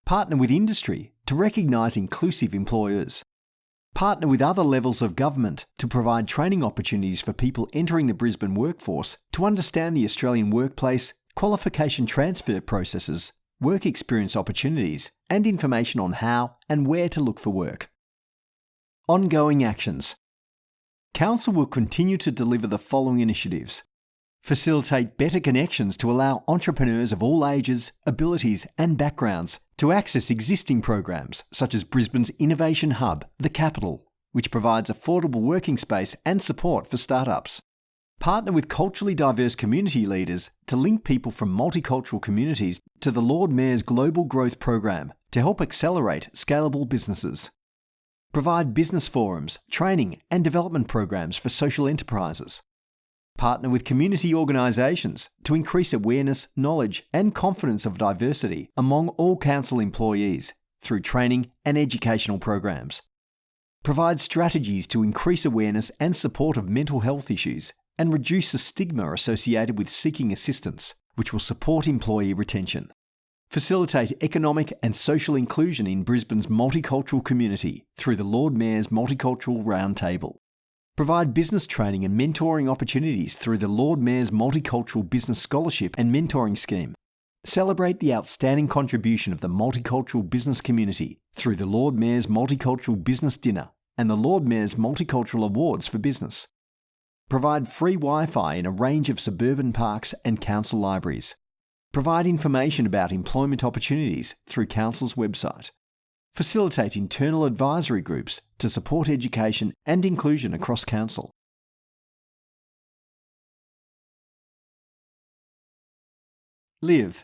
Partner with industry to recognise inclusive employers. Partner with other levels of government to provide training opportunities for people entering the Brisbane workforce to understand the Australian workplace, qualification transfer processes, work experience opportunities, and information on how and where to look for work. Ongoing actions. Council will continue to deliver the following initiatives. Facilitate better connections to allow entrepreneurs of all ages, abilities and backgrounds to access existing programs such as Brisbane's Innovation Hub, The Capital, which provides affordable working space and support for startups. Partner with culturally diverse community leaders to link people from multicultural communities to the Lord Mayor's Global Growth Program to help accelerate scalable businesses. Provide business forums, training and development programs for social enterprises. Partner with community organisations to increase awareness, knowledge and confidence of diversity among all council employees through training and educational programs. Provide strategies to increase awareness and support of mental health issues and reduce the stigma associated with seeking assistance, which will support employee retention. Facilitate economic and social inclusion in Brisbane's multicultural community through the Lord Mayor's Multicultural Roundtable. Provide business training and mentoring opportunities through the Lord Mayor's Multicultural Business Scholarship and Mentoring Scheme. Celebrate the outstanding contribution of the multicultural business community through the Lord Mayor's Multicultural Business Dinner and the Lord Mayor's Multicultural Awards for Business. Provide free Wi-Fi in a range of suburban parks and council libraries. Provide information about employment opportunities through Council's website. Facilitate internal advisory groups to support education and inclusion across Council. Live.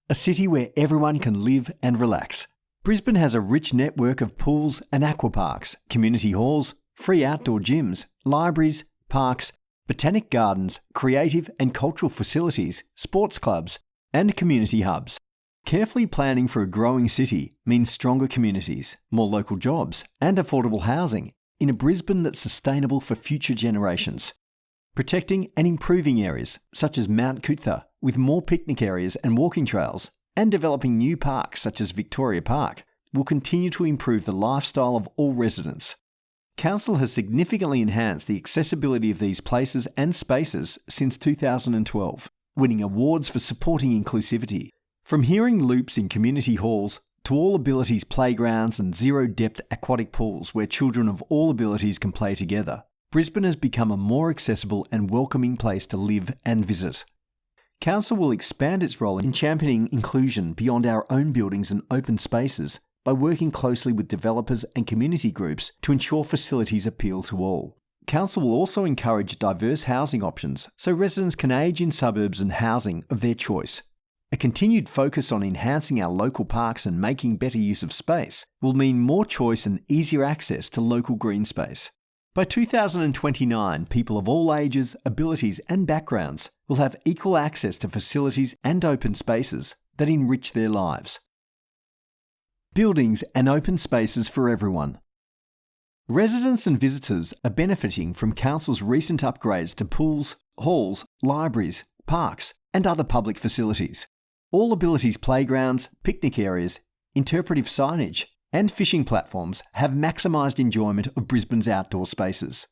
A city where everyone can live and relax. Brisbane has a rich network of pools and aquaparks, community halls, free outdoor gyms, libraries, parks, botanic gardens, creative and cultural facilities, sports clubs, and community hubs. Carefully planning for a growing city means stronger communities, more local jobs, and affordable housing in a Brisbane that's sustainable for future generations. Protecting and improving areas such as Mount Coot-tha with more picnic areas and walking trails, and developing new parks such as Victoria Park will continue to improve the lifestyle of all residents. Council has significantly enhanced the accessibility of these places and spaces since 2012, winning awards for supporting inclusivity. From hearing loops in community halls to all abilities playgrounds and zero-depth aquatic pools where children of all abilities can play together, Brisbane has become a more accessible and welcoming place to live and visit. Council will expand its role in championing inclusion beyond our own buildings and open spaces by working closely with developers and community groups to ensure facilities appeal to all. Council will also encourage diverse housing options so residents can age in suburbs and housing of their choice. A continued focus on enhancing our local parks and making better use of space will mean more choice and easier access to local green space. By 2029, people of all ages, abilities and backgrounds will have equal access to facilities and open spaces that enrich their lives. Buildings and open spaces for everyone. Residents and visitors are benefiting from Council's recent upgrades to pools, halls, libraries, parks and other public facilities. All abilities playgrounds, picnic areas, interpretive signage and fishing platforms have maximised enjoyment of Brisbane's outdoor spaces.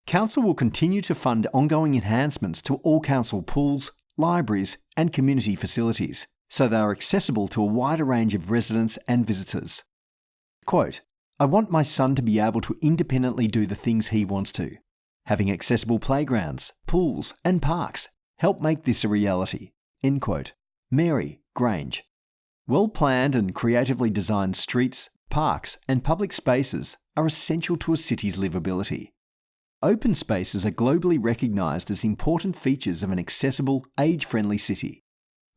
Council will continue to fund ongoing enhancements to all council pools, libraries and community facilities, so they are accessible to a wider range of residents and visitors. Quote, "I want my son to be able to independently do the things he wants to. Having accessible playgrounds, pools and parks help make this a reality." End quote. Mary Grange. Well-planned and creatively designed streets, parks and public spaces are essential to a city's livability. Open spaces are globally recognised as important features of an accessible, age-friendly city.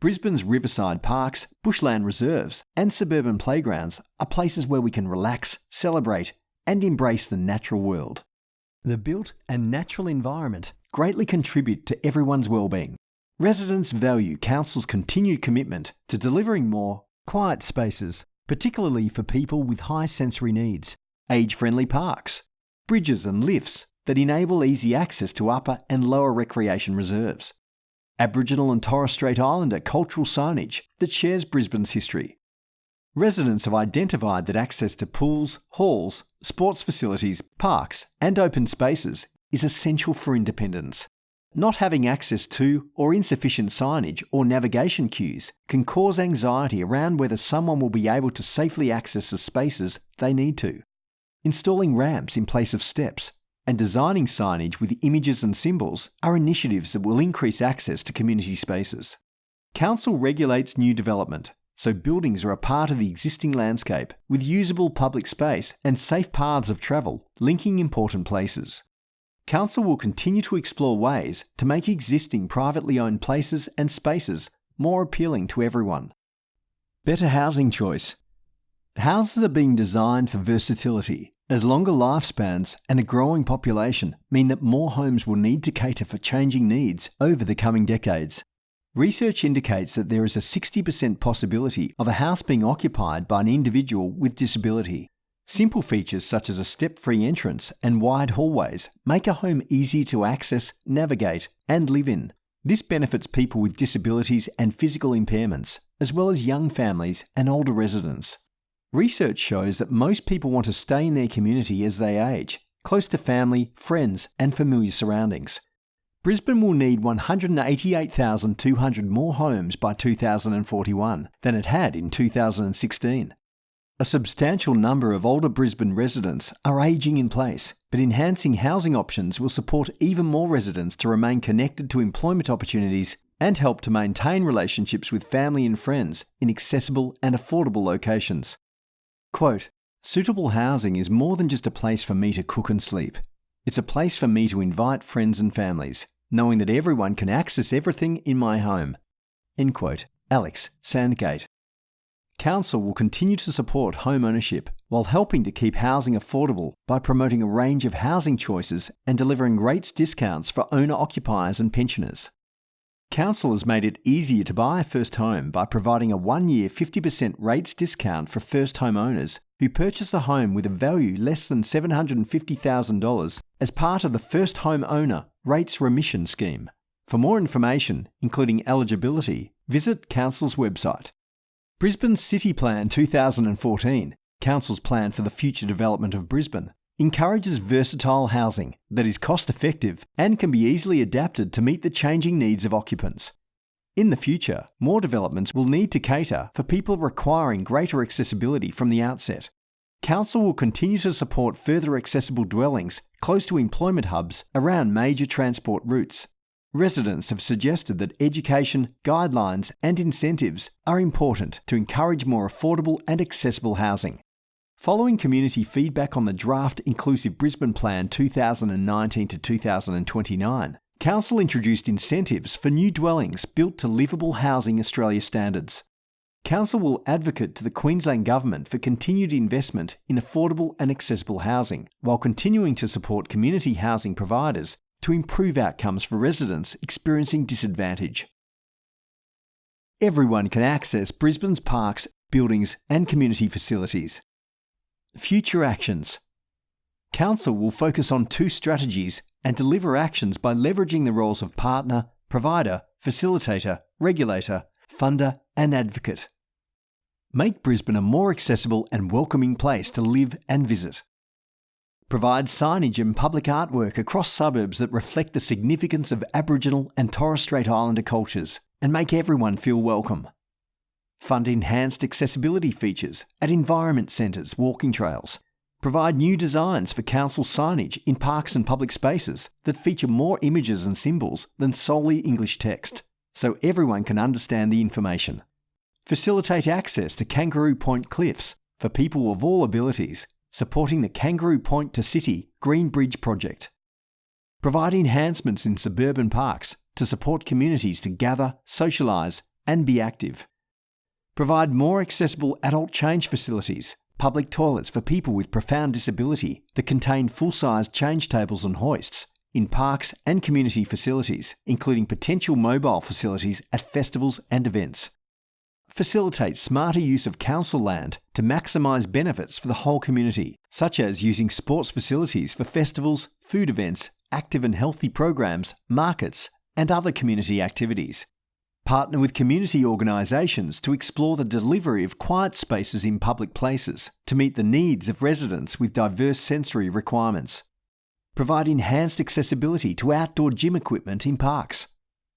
Brisbane's riverside parks, bushland reserves and suburban playgrounds are places where we can relax, celebrate and embrace the natural world. The built and natural environment greatly contribute to everyone's well-being. Residents value Council's continued commitment to delivering more quiet spaces, particularly for people with high sensory needs, age-friendly parks, bridges and lifts that enable easy access to upper and lower recreation reserves, Aboriginal and Torres Strait Islander cultural signage that shares Brisbane's history. Residents have identified that access to pools, halls, sports facilities, parks and open spaces is essential for independence. Not having access to or insufficient signage or navigation cues can cause anxiety around whether someone will be able to safely access the spaces they need to. Installing ramps in place of steps and designing signage with images and symbols are initiatives that will increase access to community spaces. Council regulates new development, so buildings are a part of the existing landscape with usable public space and safe paths of travel linking important places. Council will continue to explore ways to make existing privately owned places and spaces more appealing to everyone. Better housing choice. Houses are being designed for versatility, as longer lifespans and a growing population mean that more homes will need to cater for changing needs over the coming decades. Research indicates that there is a 60% possibility of a house being occupied by an individual with disability. Simple features such as a step-free entrance and wide hallways make a home easy to access, navigate, and live in. This benefits people with disabilities and physical impairments, as well as young families and older residents. Research shows that most people want to stay in their community as they age, close to family, friends, and familiar surroundings. Brisbane will need 188,200 more homes by 2041 than it had in 2016. A substantial number of older Brisbane residents are ageing in place, but enhancing housing options will support even more residents to remain connected to employment opportunities and help to maintain relationships with family and friends in accessible and affordable locations. Quote, "Suitable housing is more than just a place for me to cook and sleep. It's a place for me to invite friends and families, knowing that everyone can access everything in my home." End quote. Alex Sandgate. Council will continue to support home ownership while helping to keep housing affordable by promoting a range of housing choices and delivering rates discounts for owner-occupiers and pensioners. Council has made it easier to buy a first home by providing a 1-year 50% rates discount for first home owners who purchase a home with a value less than $750,000 as part of the First Home Owner Rates Remission Scheme. For more information, including eligibility, visit Council's website. Brisbane's City Plan 2014, Council's plan for the future development of Brisbane, encourages versatile housing that is cost-effective and can be easily adapted to meet the changing needs of occupants. In the future, more developments will need to cater for people requiring greater accessibility from the outset. Council will continue to support further accessible dwellings close to employment hubs around major transport routes. Residents have suggested that education, guidelines and incentives are important to encourage more affordable and accessible housing. Following community feedback on the draft Inclusive Brisbane Plan 2019 to 2029, Council introduced incentives for new dwellings built to livable housing Australia standards. Council will advocate to the Queensland Government for continued investment in affordable and accessible housing, while continuing to support community housing providers to improve outcomes for residents experiencing disadvantage. Everyone can access Brisbane's parks, buildings and community facilities. Future actions. Council will focus on 2 strategies and deliver actions by leveraging the roles of partner, provider, facilitator, regulator, funder and advocate. Make Brisbane a more accessible and welcoming place to live and visit. Provide signage and public artwork across suburbs that reflect the significance of Aboriginal and Torres Strait Islander cultures and make everyone feel welcome. Fund enhanced accessibility features at environment centres, walking trails. Provide new designs for council signage in parks and public spaces that feature more images and symbols than solely English text, so everyone can understand the information. Facilitate access to Kangaroo Point Cliffs for people of all abilities, supporting the Kangaroo Point to City Green Bridge project. Provide enhancements in suburban parks to support communities to gather, socialise and be active. Provide more accessible adult change facilities, public toilets for people with profound disability that contain full-size change tables and hoists in parks and community facilities, including potential mobile facilities at festivals and events. Facilitate smarter use of council land to maximise benefits for the whole community, such as using sports facilities for festivals, food events, active and healthy programs, markets, and other community activities. Partner with community organisations to explore the delivery of quiet spaces in public places to meet the needs of residents with diverse sensory requirements. Provide enhanced accessibility to outdoor gym equipment in parks.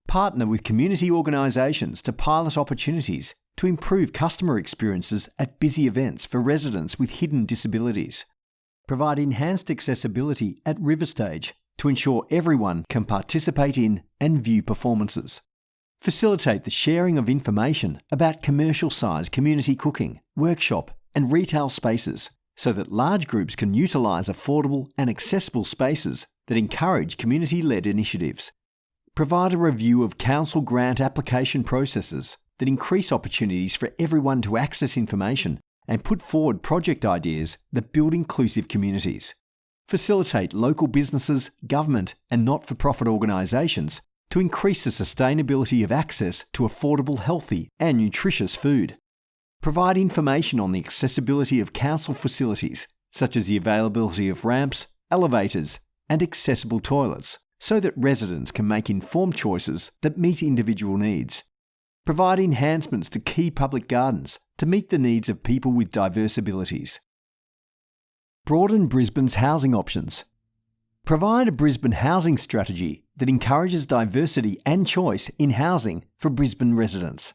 Partner with community organisations to pilot opportunities to improve customer experiences at busy events for residents with hidden disabilities. Provide enhanced accessibility at river stage to ensure everyone can participate in and view performances. Facilitate the sharing of information about commercial-size community cooking, workshop and retail spaces so that large groups can utilise affordable and accessible spaces that encourage community-led initiatives. Provide a review of council grant application processes that increase opportunities for everyone to access information and put forward project ideas that build inclusive communities. Facilitate local businesses, government and not-for-profit organisations to increase the sustainability of access to affordable, healthy and nutritious food. Provide information on the accessibility of council facilities, such as the availability of ramps, elevators and accessible toilets, so that residents can make informed choices that meet individual needs. Provide enhancements to key public gardens to meet the needs of people with diverse abilities. Broaden Brisbane's housing options. Provide a Brisbane housing strategy that encourages diversity and choice in housing for Brisbane residents.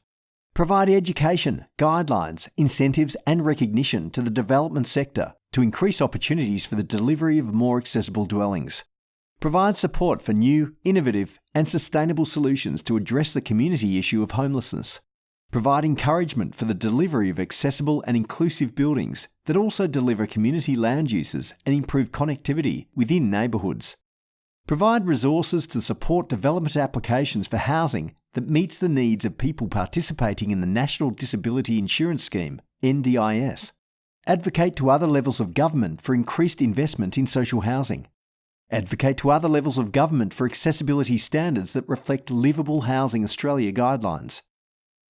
Provide education, guidelines, incentives and recognition to the development sector to increase opportunities for the delivery of more accessible dwellings. Provide support for new, innovative and sustainable solutions to address the community issue of homelessness. Provide encouragement for the delivery of accessible and inclusive buildings that also deliver community land uses and improve connectivity within neighbourhoods. Provide resources to support development applications for housing that meets the needs of people participating in the National Disability Insurance Scheme, NDIS. Advocate to other levels of government for increased investment in social housing. Advocate to other levels of government for accessibility standards that reflect Livable Housing Australia guidelines.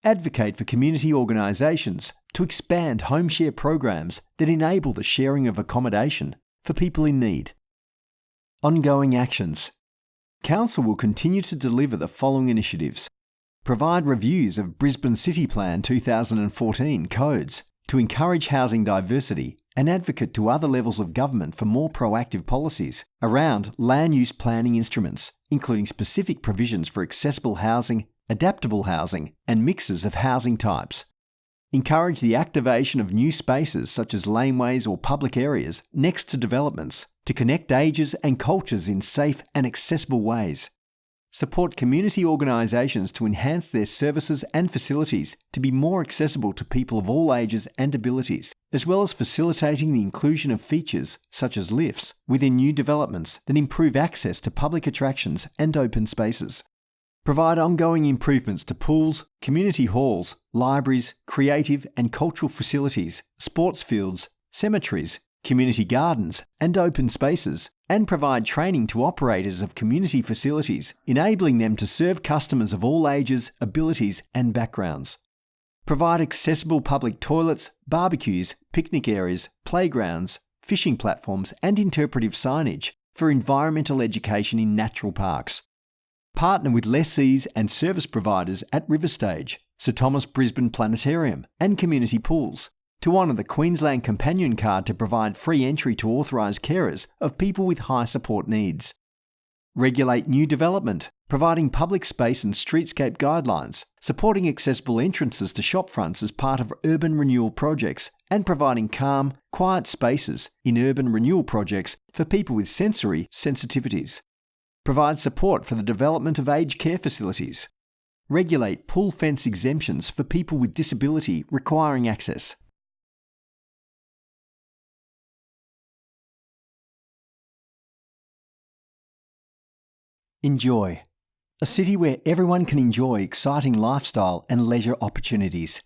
Advocate for community organisations to expand home share programs that enable the sharing of accommodation for people in need. Ongoing actions. Council will continue to deliver the following initiatives. Provide reviews of Brisbane City Plan 2014 codes to encourage housing diversity and advocate to other levels of government for more proactive policies around land use planning instruments, including specific provisions for accessible housing, adaptable housing and mixes of housing types. Encourage the activation of new spaces such as laneways or public areas next to developments to connect ages and cultures in safe and accessible ways. Support community organisations to enhance their services and facilities to be more accessible to people of all ages and abilities, as well as facilitating the inclusion of features such as lifts within new developments that improve access to public attractions and open spaces. Provide ongoing improvements to pools, community halls, libraries, creative and cultural facilities, sports fields, cemeteries, community gardens and open spaces, and provide training to operators of community facilities, enabling them to serve customers of all ages, abilities and backgrounds. Provide accessible public toilets, barbecues, picnic areas, playgrounds, fishing platforms and interpretive signage for environmental education in natural parks. Partner with lessees and service providers at River Stage, Sir Thomas Brisbane Planetarium and community pools to honour the Queensland Companion Card to provide free entry to authorised carers of people with high support needs. Regulate new development, providing public space and streetscape guidelines, supporting accessible entrances to shop fronts as part of urban renewal projects, and providing calm, quiet spaces in urban renewal projects for people with sensory sensitivities. Provide support for the development of aged care facilities. Regulate pool fence exemptions for people with disability requiring access. Enjoy. A city where everyone can enjoy exciting lifestyle and leisure opportunities.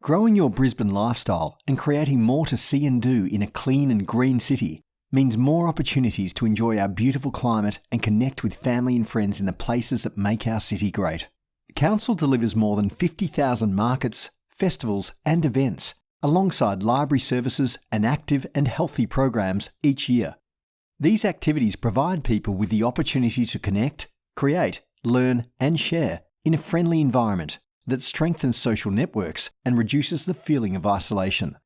Growing your Brisbane lifestyle and creating more to see and do in a clean and green city means more opportunities to enjoy our beautiful climate and connect with family and friends in the places that make our city great. Council delivers more than 50,000 markets, festivals and events, alongside library services and active and healthy programs each year. These activities provide people with the opportunity to connect, create, learn and share in a friendly environment that strengthens social networks and reduces the feeling of isolation.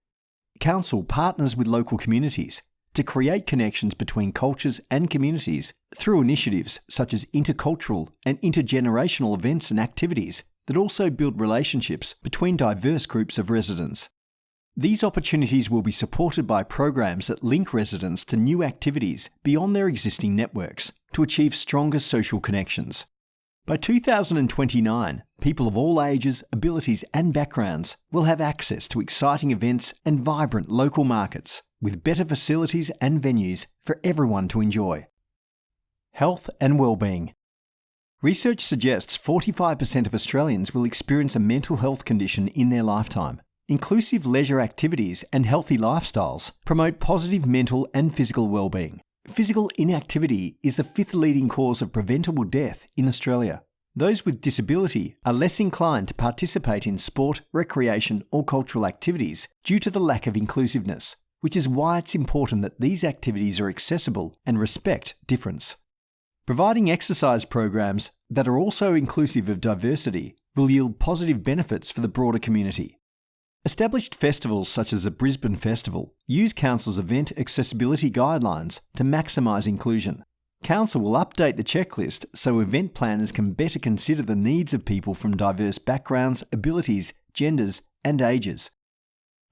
Council partners with local communities to create connections between cultures and communities through initiatives such as intercultural and intergenerational events and activities that also build relationships between diverse groups of residents. These opportunities will be supported by programs that link residents to new activities beyond their existing networks to achieve stronger social connections. By 2029, people of all ages, abilities and backgrounds will have access to exciting events and vibrant local markets with better facilities and venues for everyone to enjoy. Health and well-being. Research suggests 45% of Australians will experience a mental health condition in their lifetime. Inclusive leisure activities and healthy lifestyles promote positive mental and physical well-being. Physical inactivity is the fifth leading cause of preventable death in Australia. Those with disability are less inclined to participate in sport, recreation or cultural activities due to the lack of inclusiveness, which is why it's important that these activities are accessible and respect difference. Providing exercise programs that are also inclusive of diversity will yield positive benefits for the broader community. Established festivals such as the Brisbane Festival use Council's event accessibility guidelines to maximise inclusion. Council will update the checklist so event planners can better consider the needs of people from diverse backgrounds, abilities, genders and ages.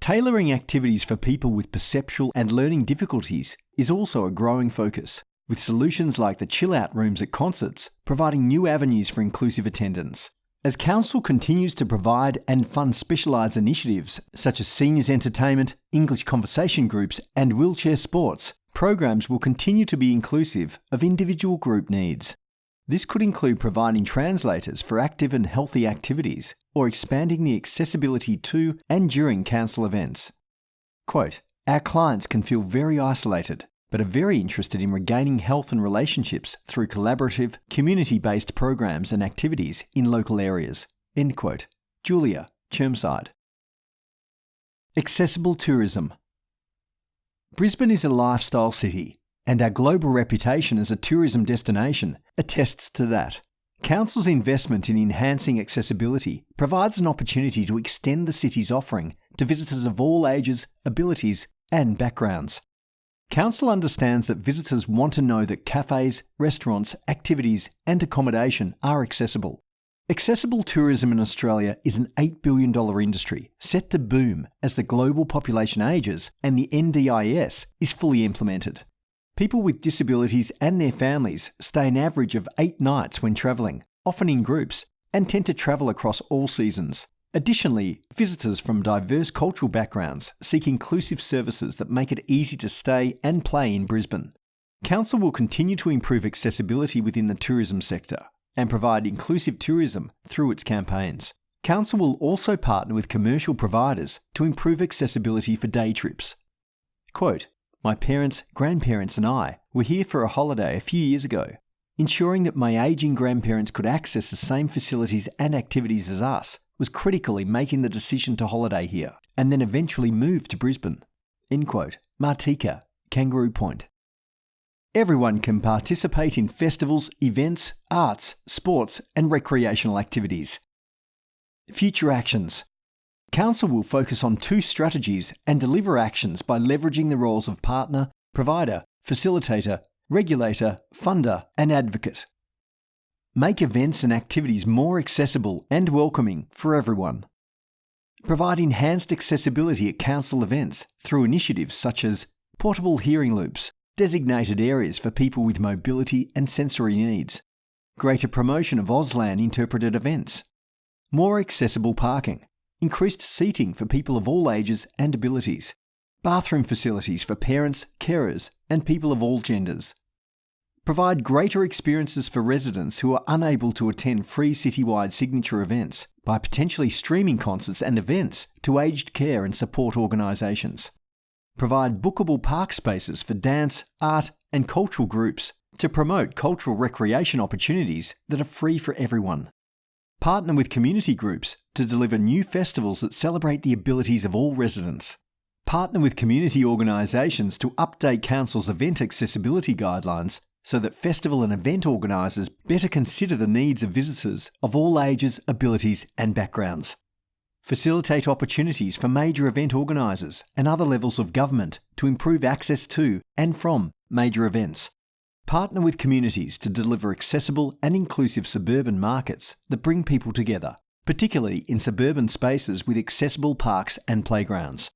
Tailoring activities for people with perceptual and learning difficulties is also a growing focus, with solutions like the chill-out rooms at concerts providing new avenues for inclusive attendance. As Council continues to provide and fund specialised initiatives such as seniors entertainment, English conversation groups and wheelchair sports, programs will continue to be inclusive of individual group needs. This could include providing translators for active and healthy activities or expanding the accessibility to and during Council events. Quote, "Our clients can feel very isolated, but are very interested in regaining health and relationships through collaborative, community-based programs and activities in local areas." End quote. Julia, Chermside. Accessible tourism. Brisbane is a lifestyle city, and our global reputation as a tourism destination attests to that. Council's investment in enhancing accessibility provides an opportunity to extend the city's offering to visitors of all ages, abilities, and backgrounds. Council understands that visitors want to know that cafes, restaurants, activities and accommodation are accessible. Accessible tourism in Australia is an $8 billion industry set to boom as the global population ages and the NDIS is fully implemented. People with disabilities and their families stay an average of 8 nights when travelling, often in groups, and tend to travel across all seasons. Additionally, visitors from diverse cultural backgrounds seek inclusive services that make it easy to stay and play in Brisbane. Council will continue to improve accessibility within the tourism sector and provide inclusive tourism through its campaigns. Council will also partner with commercial providers to improve accessibility for day trips. Quote, "My parents, grandparents and I were here for a holiday a few years ago. Ensuring that my ageing grandparents could access the same facilities and activities as us was critical in making the decision to holiday here and then eventually move to Brisbane." End quote. Martika, Kangaroo Point. Everyone can participate in festivals, events, arts, sports and recreational activities. Future actions. Council will focus on 2 strategies and deliver actions by leveraging the roles of partner, provider, facilitator, regulator, funder and advocate. Make events and activities more accessible and welcoming for everyone. Provide enhanced accessibility at council events through initiatives such as portable hearing loops, designated areas for people with mobility and sensory needs, greater promotion of Auslan interpreted events, more accessible parking, increased seating for people of all ages and abilities, bathroom facilities for parents, carers, and people of all genders. Provide greater experiences for residents who are unable to attend free citywide signature events by potentially streaming concerts and events to aged care and support organisations. Provide bookable park spaces for dance, art, and cultural groups to promote cultural recreation opportunities that are free for everyone. Partner with community groups to deliver new festivals that celebrate the abilities of all residents. Partner with community organisations to update Council's event accessibility guidelines so that festival and event organisers better consider the needs of visitors of all ages, abilities and backgrounds. Facilitate opportunities for major event organisers and other levels of government to improve access to and from major events. Partner with communities to deliver accessible and inclusive suburban markets that bring people together, particularly in suburban spaces with accessible parks and playgrounds.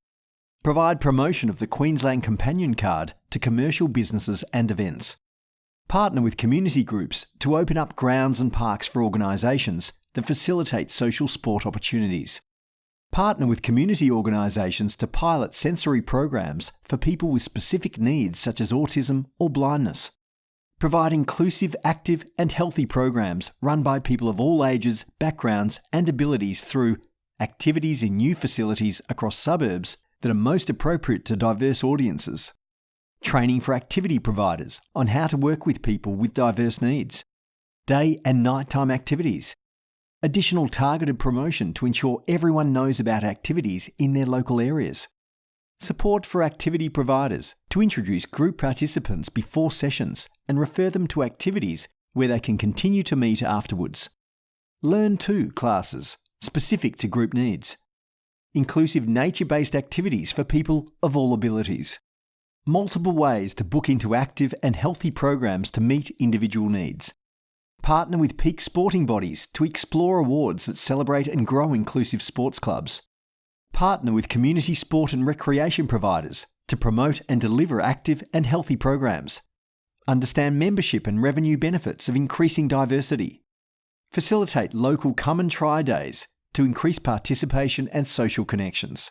Provide promotion of the Queensland Companion Card to commercial businesses and events. Partner with community groups to open up grounds and parks for organisations that facilitate social sport opportunities. Partner with community organisations to pilot sensory programs for people with specific needs such as autism or blindness. Provide inclusive, active and healthy programs run by people of all ages, backgrounds and abilities through activities in new facilities across suburbs that are most appropriate to diverse audiences. Training for activity providers on how to work with people with diverse needs. Day and nighttime activities. Additional targeted promotion to ensure everyone knows about activities in their local areas. Support for activity providers to introduce group participants before sessions and refer them to activities where they can continue to meet afterwards. Learn to classes specific to group needs. Inclusive nature-based activities for people of all abilities. Multiple ways to book into active and healthy programs to meet individual needs. Partner with peak sporting bodies to explore awards that celebrate and grow inclusive sports clubs. Partner with community sport and recreation providers to promote and deliver active and healthy programs. Understand membership and revenue benefits of increasing diversity. Facilitate local come and try days to increase participation and social connections.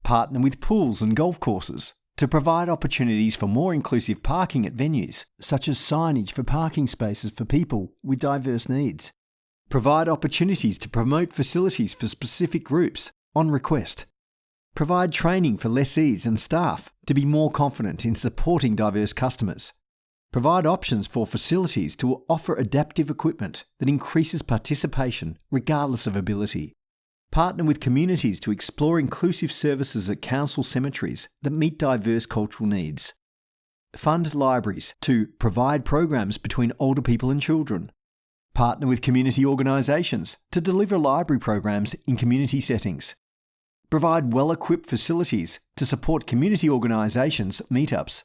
Partner with pools and golf courses to provide opportunities for more inclusive parking at venues, such as signage for parking spaces for people with diverse needs. Provide opportunities to promote facilities for specific groups on request. Provide training for lessees and staff to be more confident in supporting diverse customers. Provide options for facilities to offer adaptive equipment that increases participation regardless of ability. Partner with communities to explore inclusive services at council cemeteries that meet diverse cultural needs. Fund libraries to provide programs between older people and children. Partner with community organisations to deliver library programs in community settings. Provide well-equipped facilities to support community organisations' meetups.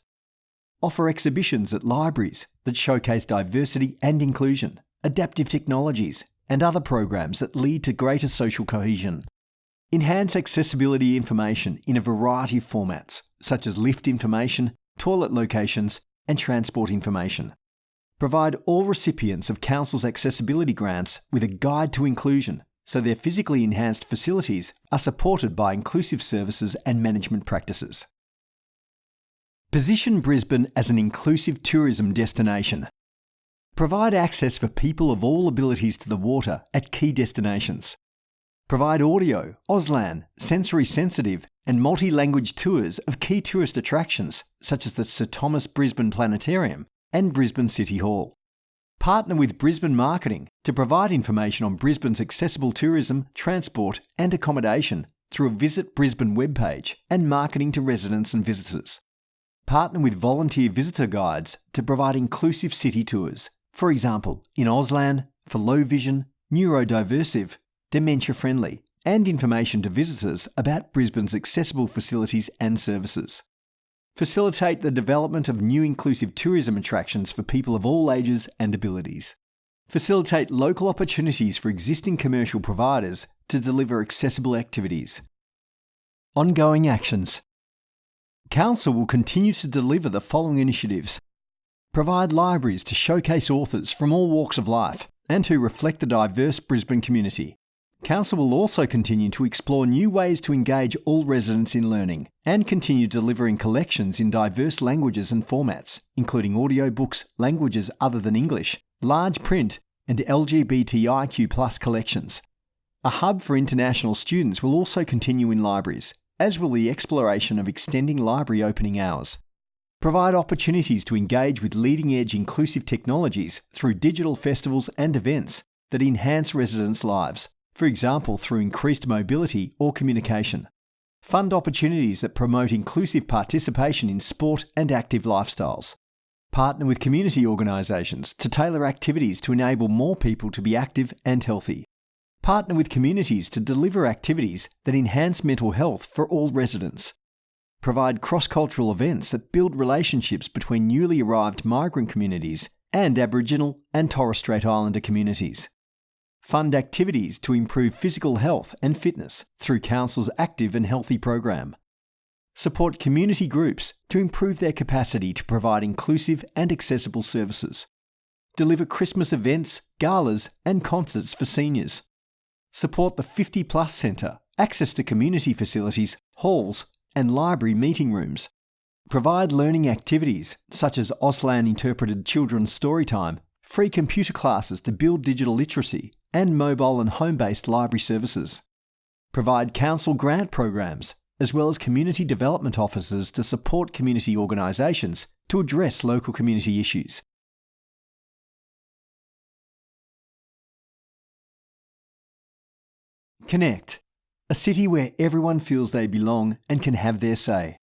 Offer exhibitions at libraries that showcase diversity and inclusion, adaptive technologies, and other programs that lead to greater social cohesion. Enhance accessibility information in a variety of formats, such as lift information, toilet locations, and transport information. Provide all recipients of Council's accessibility grants with a guide to inclusion, so their physically enhanced facilities are supported by inclusive services and management practices. Position Brisbane as an inclusive tourism destination. Provide access for people of all abilities to the water at key destinations. Provide audio, Auslan, sensory sensitive and multi-language tours of key tourist attractions such as the Sir Thomas Brisbane Planetarium and Brisbane City Hall. Partner with Brisbane Marketing to provide information on Brisbane's accessible tourism, transport and accommodation through a Visit Brisbane webpage and marketing to residents and visitors. Partner with volunteer visitor guides to provide inclusive city tours, for example, in Auslan for low vision, neurodiversive, dementia-friendly, and information to visitors about Brisbane's accessible facilities and services. Facilitate the development of new inclusive tourism attractions for people of all ages and abilities. Facilitate local opportunities for existing commercial providers to deliver accessible activities. Ongoing actions. Council will continue to deliver the following initiatives. Provide libraries to showcase authors from all walks of life and to reflect the diverse Brisbane community. Council will also continue to explore new ways to engage all residents in learning and continue delivering collections in diverse languages and formats, including audiobooks, languages other than English, large print, and LGBTIQ+ collections. A hub for international students will also continue in libraries, as will the exploration of extending library opening hours. Provide opportunities to engage with leading-edge inclusive technologies through digital festivals and events that enhance residents' lives, for example through increased mobility or communication. Fund opportunities that promote inclusive participation in sport and active lifestyles. Partner with community organisations to tailor activities to enable more people to be active and healthy. Partner with communities to deliver activities that enhance mental health for all residents. Provide cross-cultural events that build relationships between newly arrived migrant communities and Aboriginal and Torres Strait Islander communities. Fund activities to improve physical health and fitness through Council's Active and Healthy program. Support community groups to improve their capacity to provide inclusive and accessible services. Deliver Christmas events, galas and concerts for seniors. Support the 50+ Centre, access to community facilities, halls and library meeting rooms. Provide learning activities such as Auslan interpreted children's storytime, free computer classes to build digital literacy, and mobile and home-based library services. Provide council grant programs, as well as community development officers to support community organisations to address local community issues. Connect, a city where everyone feels they belong and can have their say.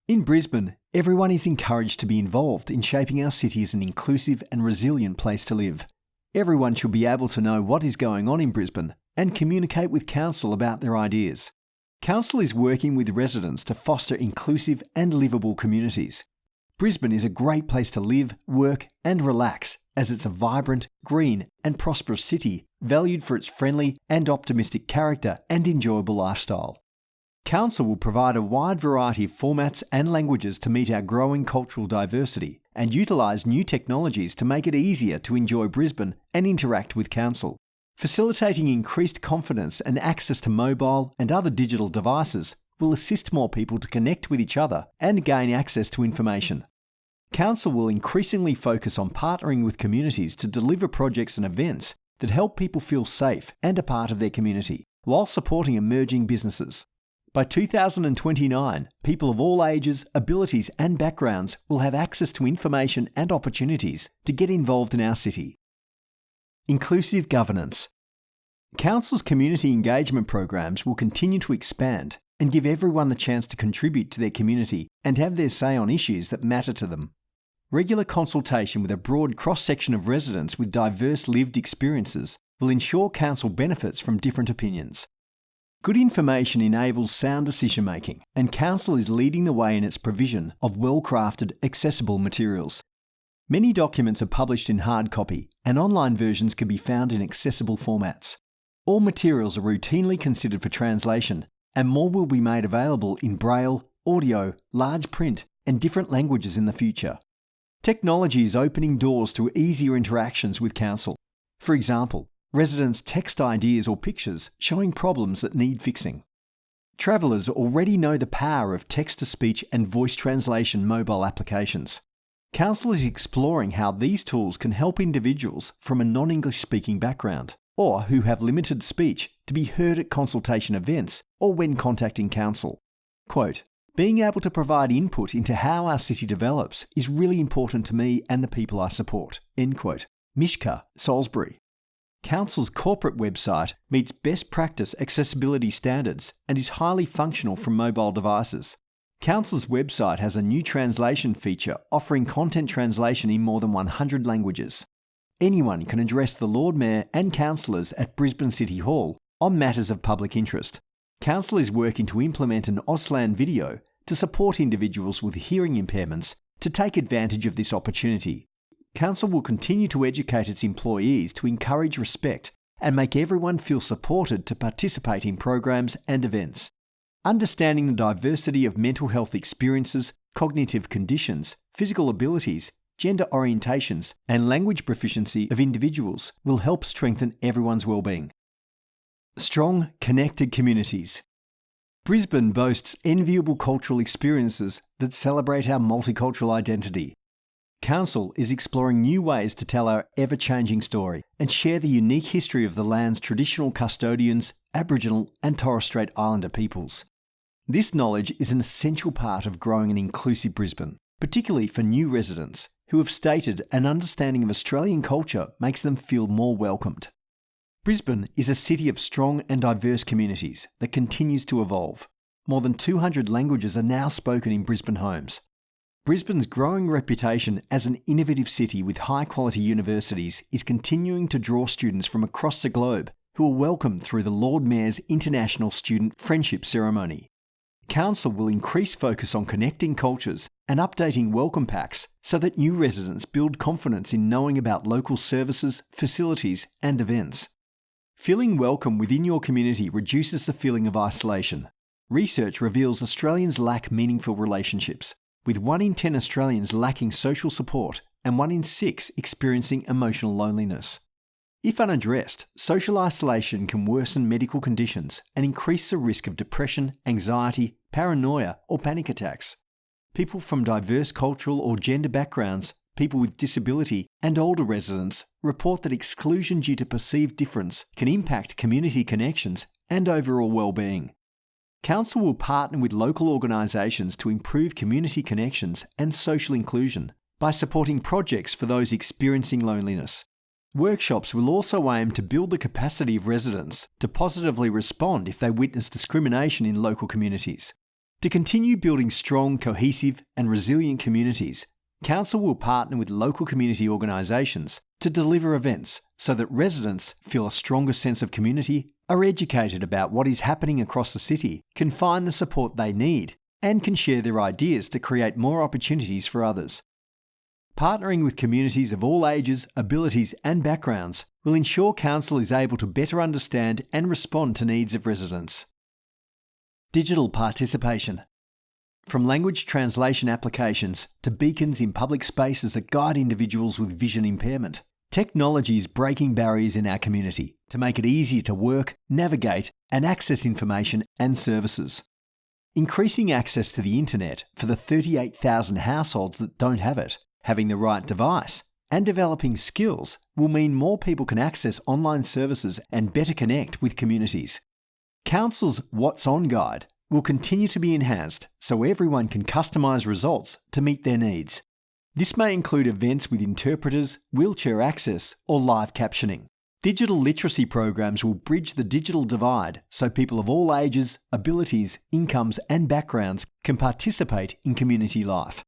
In Brisbane, everyone is encouraged to be involved in shaping our city as an inclusive and resilient place to live. Everyone should be able to know what is going on in Brisbane and communicate with Council about their ideas. Council is working with residents to foster inclusive and livable communities. Brisbane is a great place to live, work and relax as it's a vibrant, green and prosperous city valued for its friendly and optimistic character and enjoyable lifestyle. Council will provide a wide variety of formats and languages to meet our growing cultural diversity and utilise new technologies to make it easier to enjoy Brisbane and interact with Council. Facilitating increased confidence and access to mobile and other digital devices will assist more people to connect with each other and gain access to information. Council will increasingly focus on partnering with communities to deliver projects and events that help people feel safe and a part of their community, while supporting emerging businesses. By 2029, people of all ages, abilities and backgrounds will have access to information and opportunities to get involved in our city. Inclusive governance. Council's community engagement programs will continue to expand and give everyone the chance to contribute to their community and have their say on issues that matter to them. Regular consultation with a broad cross-section of residents with diverse lived experiences will ensure Council benefits from different opinions. Good information enables sound decision-making, and Council is leading the way in its provision of well-crafted, accessible materials. Many documents are published in hard copy, and online versions can be found in accessible formats. All materials are routinely considered for translation, and more will be made available in Braille, audio, large print, and different languages in the future. Technology is opening doors to easier interactions with Council. For example, residents text ideas or pictures showing problems that need fixing. Travellers already know the power of text-to-speech and voice translation mobile applications. Council is exploring how these tools can help individuals from a non-English speaking background or who have limited speech to be heard at consultation events or when contacting Council. Quote, "Being able to provide input into how our city develops is really important to me and the people I support." End quote. Mishka, Salisbury. Council's corporate website meets best practice accessibility standards and is highly functional from mobile devices. Council's website has a new translation feature offering content translation in more than 100 languages. Anyone can address the Lord Mayor and councillors at Brisbane City Hall on matters of public interest. Council is working to implement an Auslan video to support individuals with hearing impairments to take advantage of this opportunity. Council will continue to educate its employees to encourage respect and make everyone feel supported to participate in programs and events. Understanding the diversity of mental health experiences, cognitive conditions, physical abilities, gender orientations, and language proficiency of individuals will help strengthen everyone's well-being. Strong, connected communities. Brisbane boasts enviable cultural experiences that celebrate our multicultural identity. Council is exploring new ways to tell our ever-changing story and share the unique history of the land's traditional custodians, Aboriginal and Torres Strait Islander peoples. This knowledge is an essential part of growing an inclusive Brisbane, particularly for new residents who have stated an understanding of Australian culture makes them feel more welcomed. Brisbane is a city of strong and diverse communities that continues to evolve. More than 200 languages are now spoken in Brisbane homes. Brisbane's growing reputation as an innovative city with high-quality universities is continuing to draw students from across the globe who are welcomed through the Lord Mayor's International Student Friendship Ceremony. Council will increase focus on connecting cultures and updating welcome packs so that new residents build confidence in knowing about local services, facilities and events. Feeling welcome within your community reduces the feeling of isolation. Research reveals Australians lack meaningful relationships, with 1 in 10 Australians lacking social support and 1 in 6 experiencing emotional loneliness. If unaddressed, social isolation can worsen medical conditions and increase the risk of depression, anxiety, paranoia, or panic attacks. People from diverse cultural or gender backgrounds, people with disability, and older residents report that exclusion due to perceived difference can impact community connections and overall well-being. Council will partner with local organisations to improve community connections and social inclusion by supporting projects for those experiencing loneliness. Workshops will also aim to build the capacity of residents to positively respond if they witness discrimination in local communities. To continue building strong, cohesive and resilient communities, Council will partner with local community organisations to deliver events so that residents feel a stronger sense of community, are educated about what is happening across the city, can find the support they need, and can share their ideas to create more opportunities for others. Partnering with communities of all ages, abilities and backgrounds will ensure Council is able to better understand and respond to needs of residents. Digital participation. From language translation applications to beacons in public spaces that guide individuals with vision impairment, technology is breaking barriers in our community to make it easier to work, navigate and access information and services. Increasing access to the internet for the 38,000 households that don't have it, having the right device, and developing skills will mean more people can access online services and better connect with communities. Council's What's On guide will continue to be enhanced so everyone can customise results to meet their needs. This may include events with interpreters, wheelchair access, or live captioning. Digital literacy programs will bridge the digital divide so people of all ages, abilities, incomes, and backgrounds can participate in community life.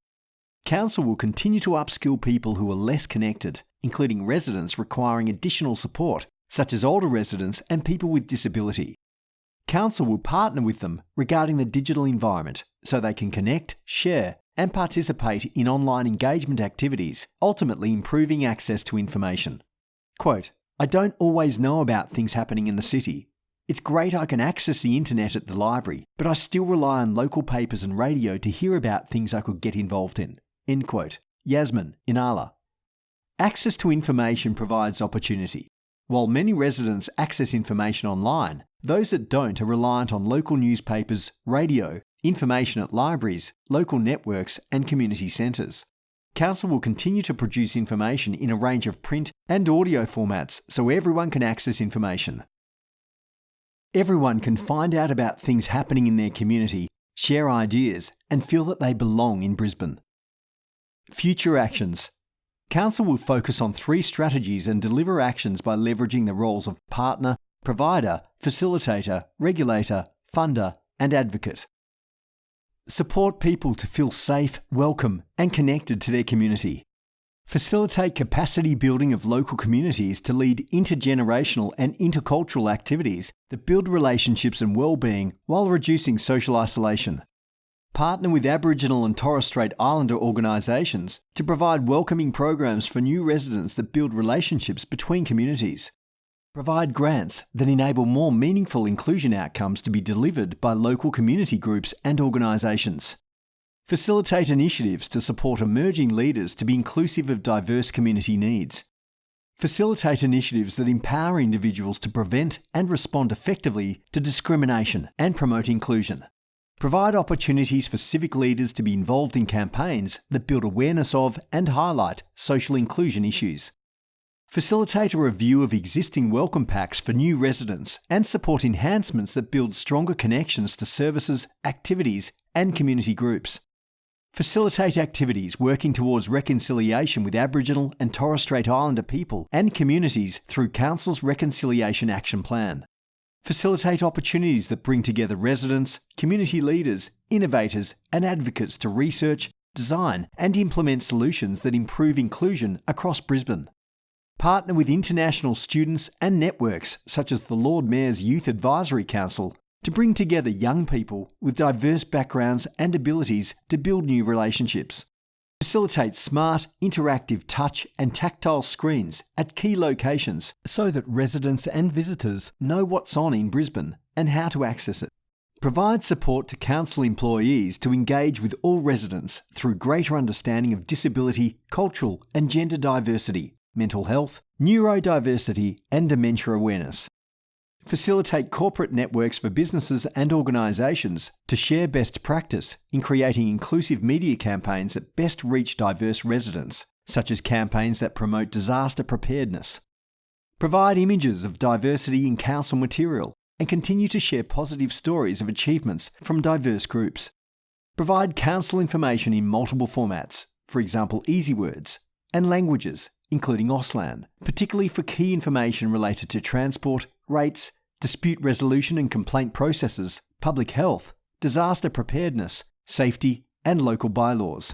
Council will continue to upskill people who are less connected, including residents requiring additional support, such as older residents and people with disability. Council will partner with them regarding the digital environment so they can connect, share, and participate in online engagement activities, ultimately improving access to information. Quote, "I don't always know about things happening in the city. It's great I can access the internet at the library, but I still rely on local papers and radio to hear about things I could get involved in." End quote. Yasmin, Inala. Access to information provides opportunity. While many residents access information online, those that don't are reliant on local newspapers, radio, information at libraries, local networks and community centres. Council will continue to produce information in a range of print and audio formats so everyone can access information. Everyone can find out about things happening in their community, share ideas, and feel that they belong in Brisbane. Future actions. Council will focus on 3 strategies and deliver actions by leveraging the roles of partner, provider, facilitator, regulator, funder, and advocate. Support people to feel safe, welcome, and connected to their community. Facilitate capacity building of local communities to lead intergenerational and intercultural activities that build relationships and well-being while reducing social isolation. Partner with Aboriginal and Torres Strait Islander organisations to provide welcoming programs for new residents that build relationships between communities. Provide grants that enable more meaningful inclusion outcomes to be delivered by local community groups and organisations. Facilitate initiatives to support emerging leaders to be inclusive of diverse community needs. Facilitate initiatives that empower individuals to prevent and respond effectively to discrimination and promote inclusion. Provide opportunities for civic leaders to be involved in campaigns that build awareness of and highlight social inclusion issues. Facilitate a review of existing welcome packs for new residents and support enhancements that build stronger connections to services, activities, and community groups. Facilitate activities working towards reconciliation with Aboriginal and Torres Strait Islander people and communities through Council's Reconciliation Action Plan. Facilitate opportunities that bring together residents, community leaders, innovators, and advocates to research, design, and implement solutions that improve inclusion across Brisbane. Partner with international students and networks such as the Lord Mayor's Youth Advisory Council to bring together young people with diverse backgrounds and abilities to build new relationships. Facilitate smart, interactive touch and tactile screens at key locations so that residents and visitors know what's on in Brisbane and how to access it. Provide support to council employees to engage with all residents through greater understanding of disability, cultural and gender diversity, mental health, neurodiversity and dementia awareness. Facilitate corporate networks for businesses and organisations to share best practice in creating inclusive media campaigns that best reach diverse residents, such as campaigns that promote disaster preparedness. Provide images of diversity in council material and continue to share positive stories of achievements from diverse groups. Provide council information in multiple formats, for example easy words, and languages, including Auslan, particularly for key information related to transport, rates, dispute resolution and complaint processes, public health, disaster preparedness, safety, and local bylaws.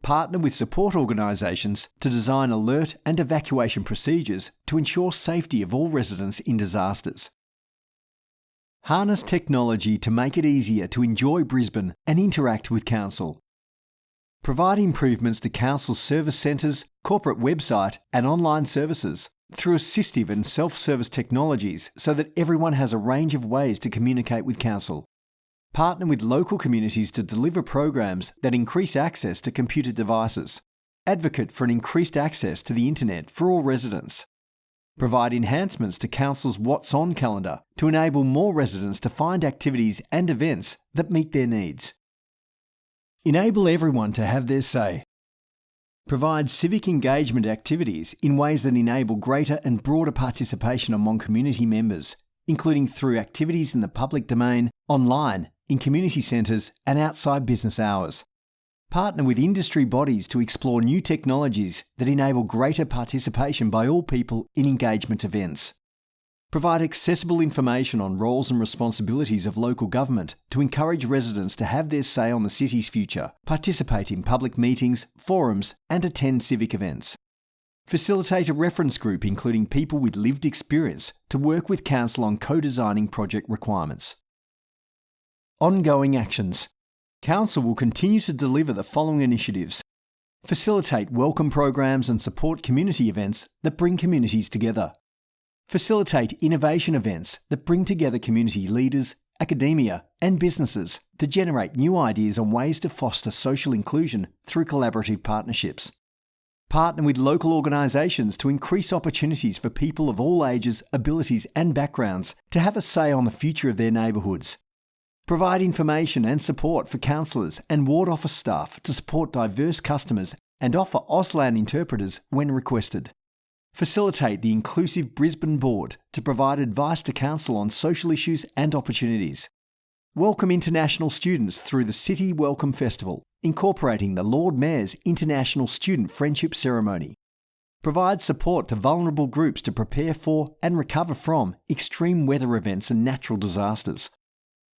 Partner with support organisations to design alert and evacuation procedures to ensure safety of all residents in disasters. Harness technology to make it easier to enjoy Brisbane and interact with Council. Provide improvements to Council's service centres, corporate website and online services through assistive and self-service technologies so that everyone has a range of ways to communicate with Council. Partner with local communities to deliver programs that increase access to computer devices. Advocate for an increased access to the internet for all residents. Provide enhancements to Council's What's On calendar to enable more residents to find activities and events that meet their needs. Enable everyone to have their say. Provide civic engagement activities in ways that enable greater and broader participation among community members, including through activities in the public domain, online, in community centres and outside business hours. Partner with industry bodies to explore new technologies that enable greater participation by all people in engagement events. Provide accessible information on roles and responsibilities of local government to encourage residents to have their say on the city's future, participate in public meetings, forums, and attend civic events. Facilitate a reference group including people with lived experience to work with Council on co-designing project requirements. Ongoing actions. Council will continue to deliver the following initiatives. Facilitate welcome programs and support community events that bring communities together. Facilitate innovation events that bring together community leaders, academia, and businesses to generate new ideas on ways to foster social inclusion through collaborative partnerships. Partner with local organisations to increase opportunities for people of all ages, abilities, and backgrounds to have a say on the future of their neighbourhoods. Provide information and support for councillors and ward office staff to support diverse customers and offer Auslan interpreters when requested. Facilitate the inclusive Brisbane Board to provide advice to Council on social issues and opportunities. Welcome international students through the City Welcome Festival, incorporating the Lord Mayor's International Student Friendship Ceremony. Provide support to vulnerable groups to prepare for and recover from extreme weather events and natural disasters.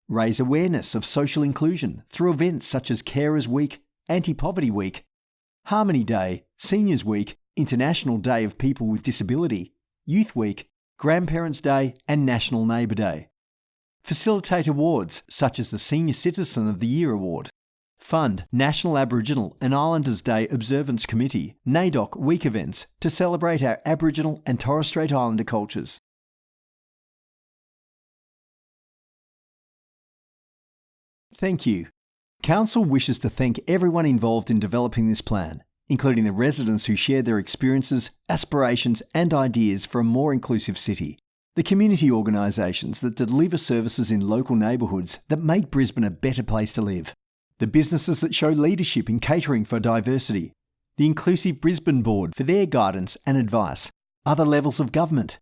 Raise awareness of social inclusion through events such as Carers Week, Anti-Poverty Week, Harmony Day, Seniors Week, International Day of People with Disability, Youth Week, Grandparents' Day and National Neighbour Day. Facilitate awards such as the Senior Citizen of the Year Award. Fund National Aboriginal and Islanders Day Observance Committee, NAIDOC Week events to celebrate our Aboriginal and Torres Strait Islander cultures. Thank you. Council wishes to thank everyone involved in developing this plan, including the residents who shared their experiences, aspirations and ideas for a more inclusive city, the community organisations that deliver services in local neighbourhoods that make Brisbane a better place to live, the businesses that show leadership in catering for diversity, the Inclusive Brisbane Board for their guidance and advice, other levels of government,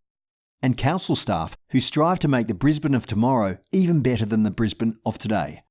and council staff who strive to make the Brisbane of tomorrow even better than the Brisbane of today.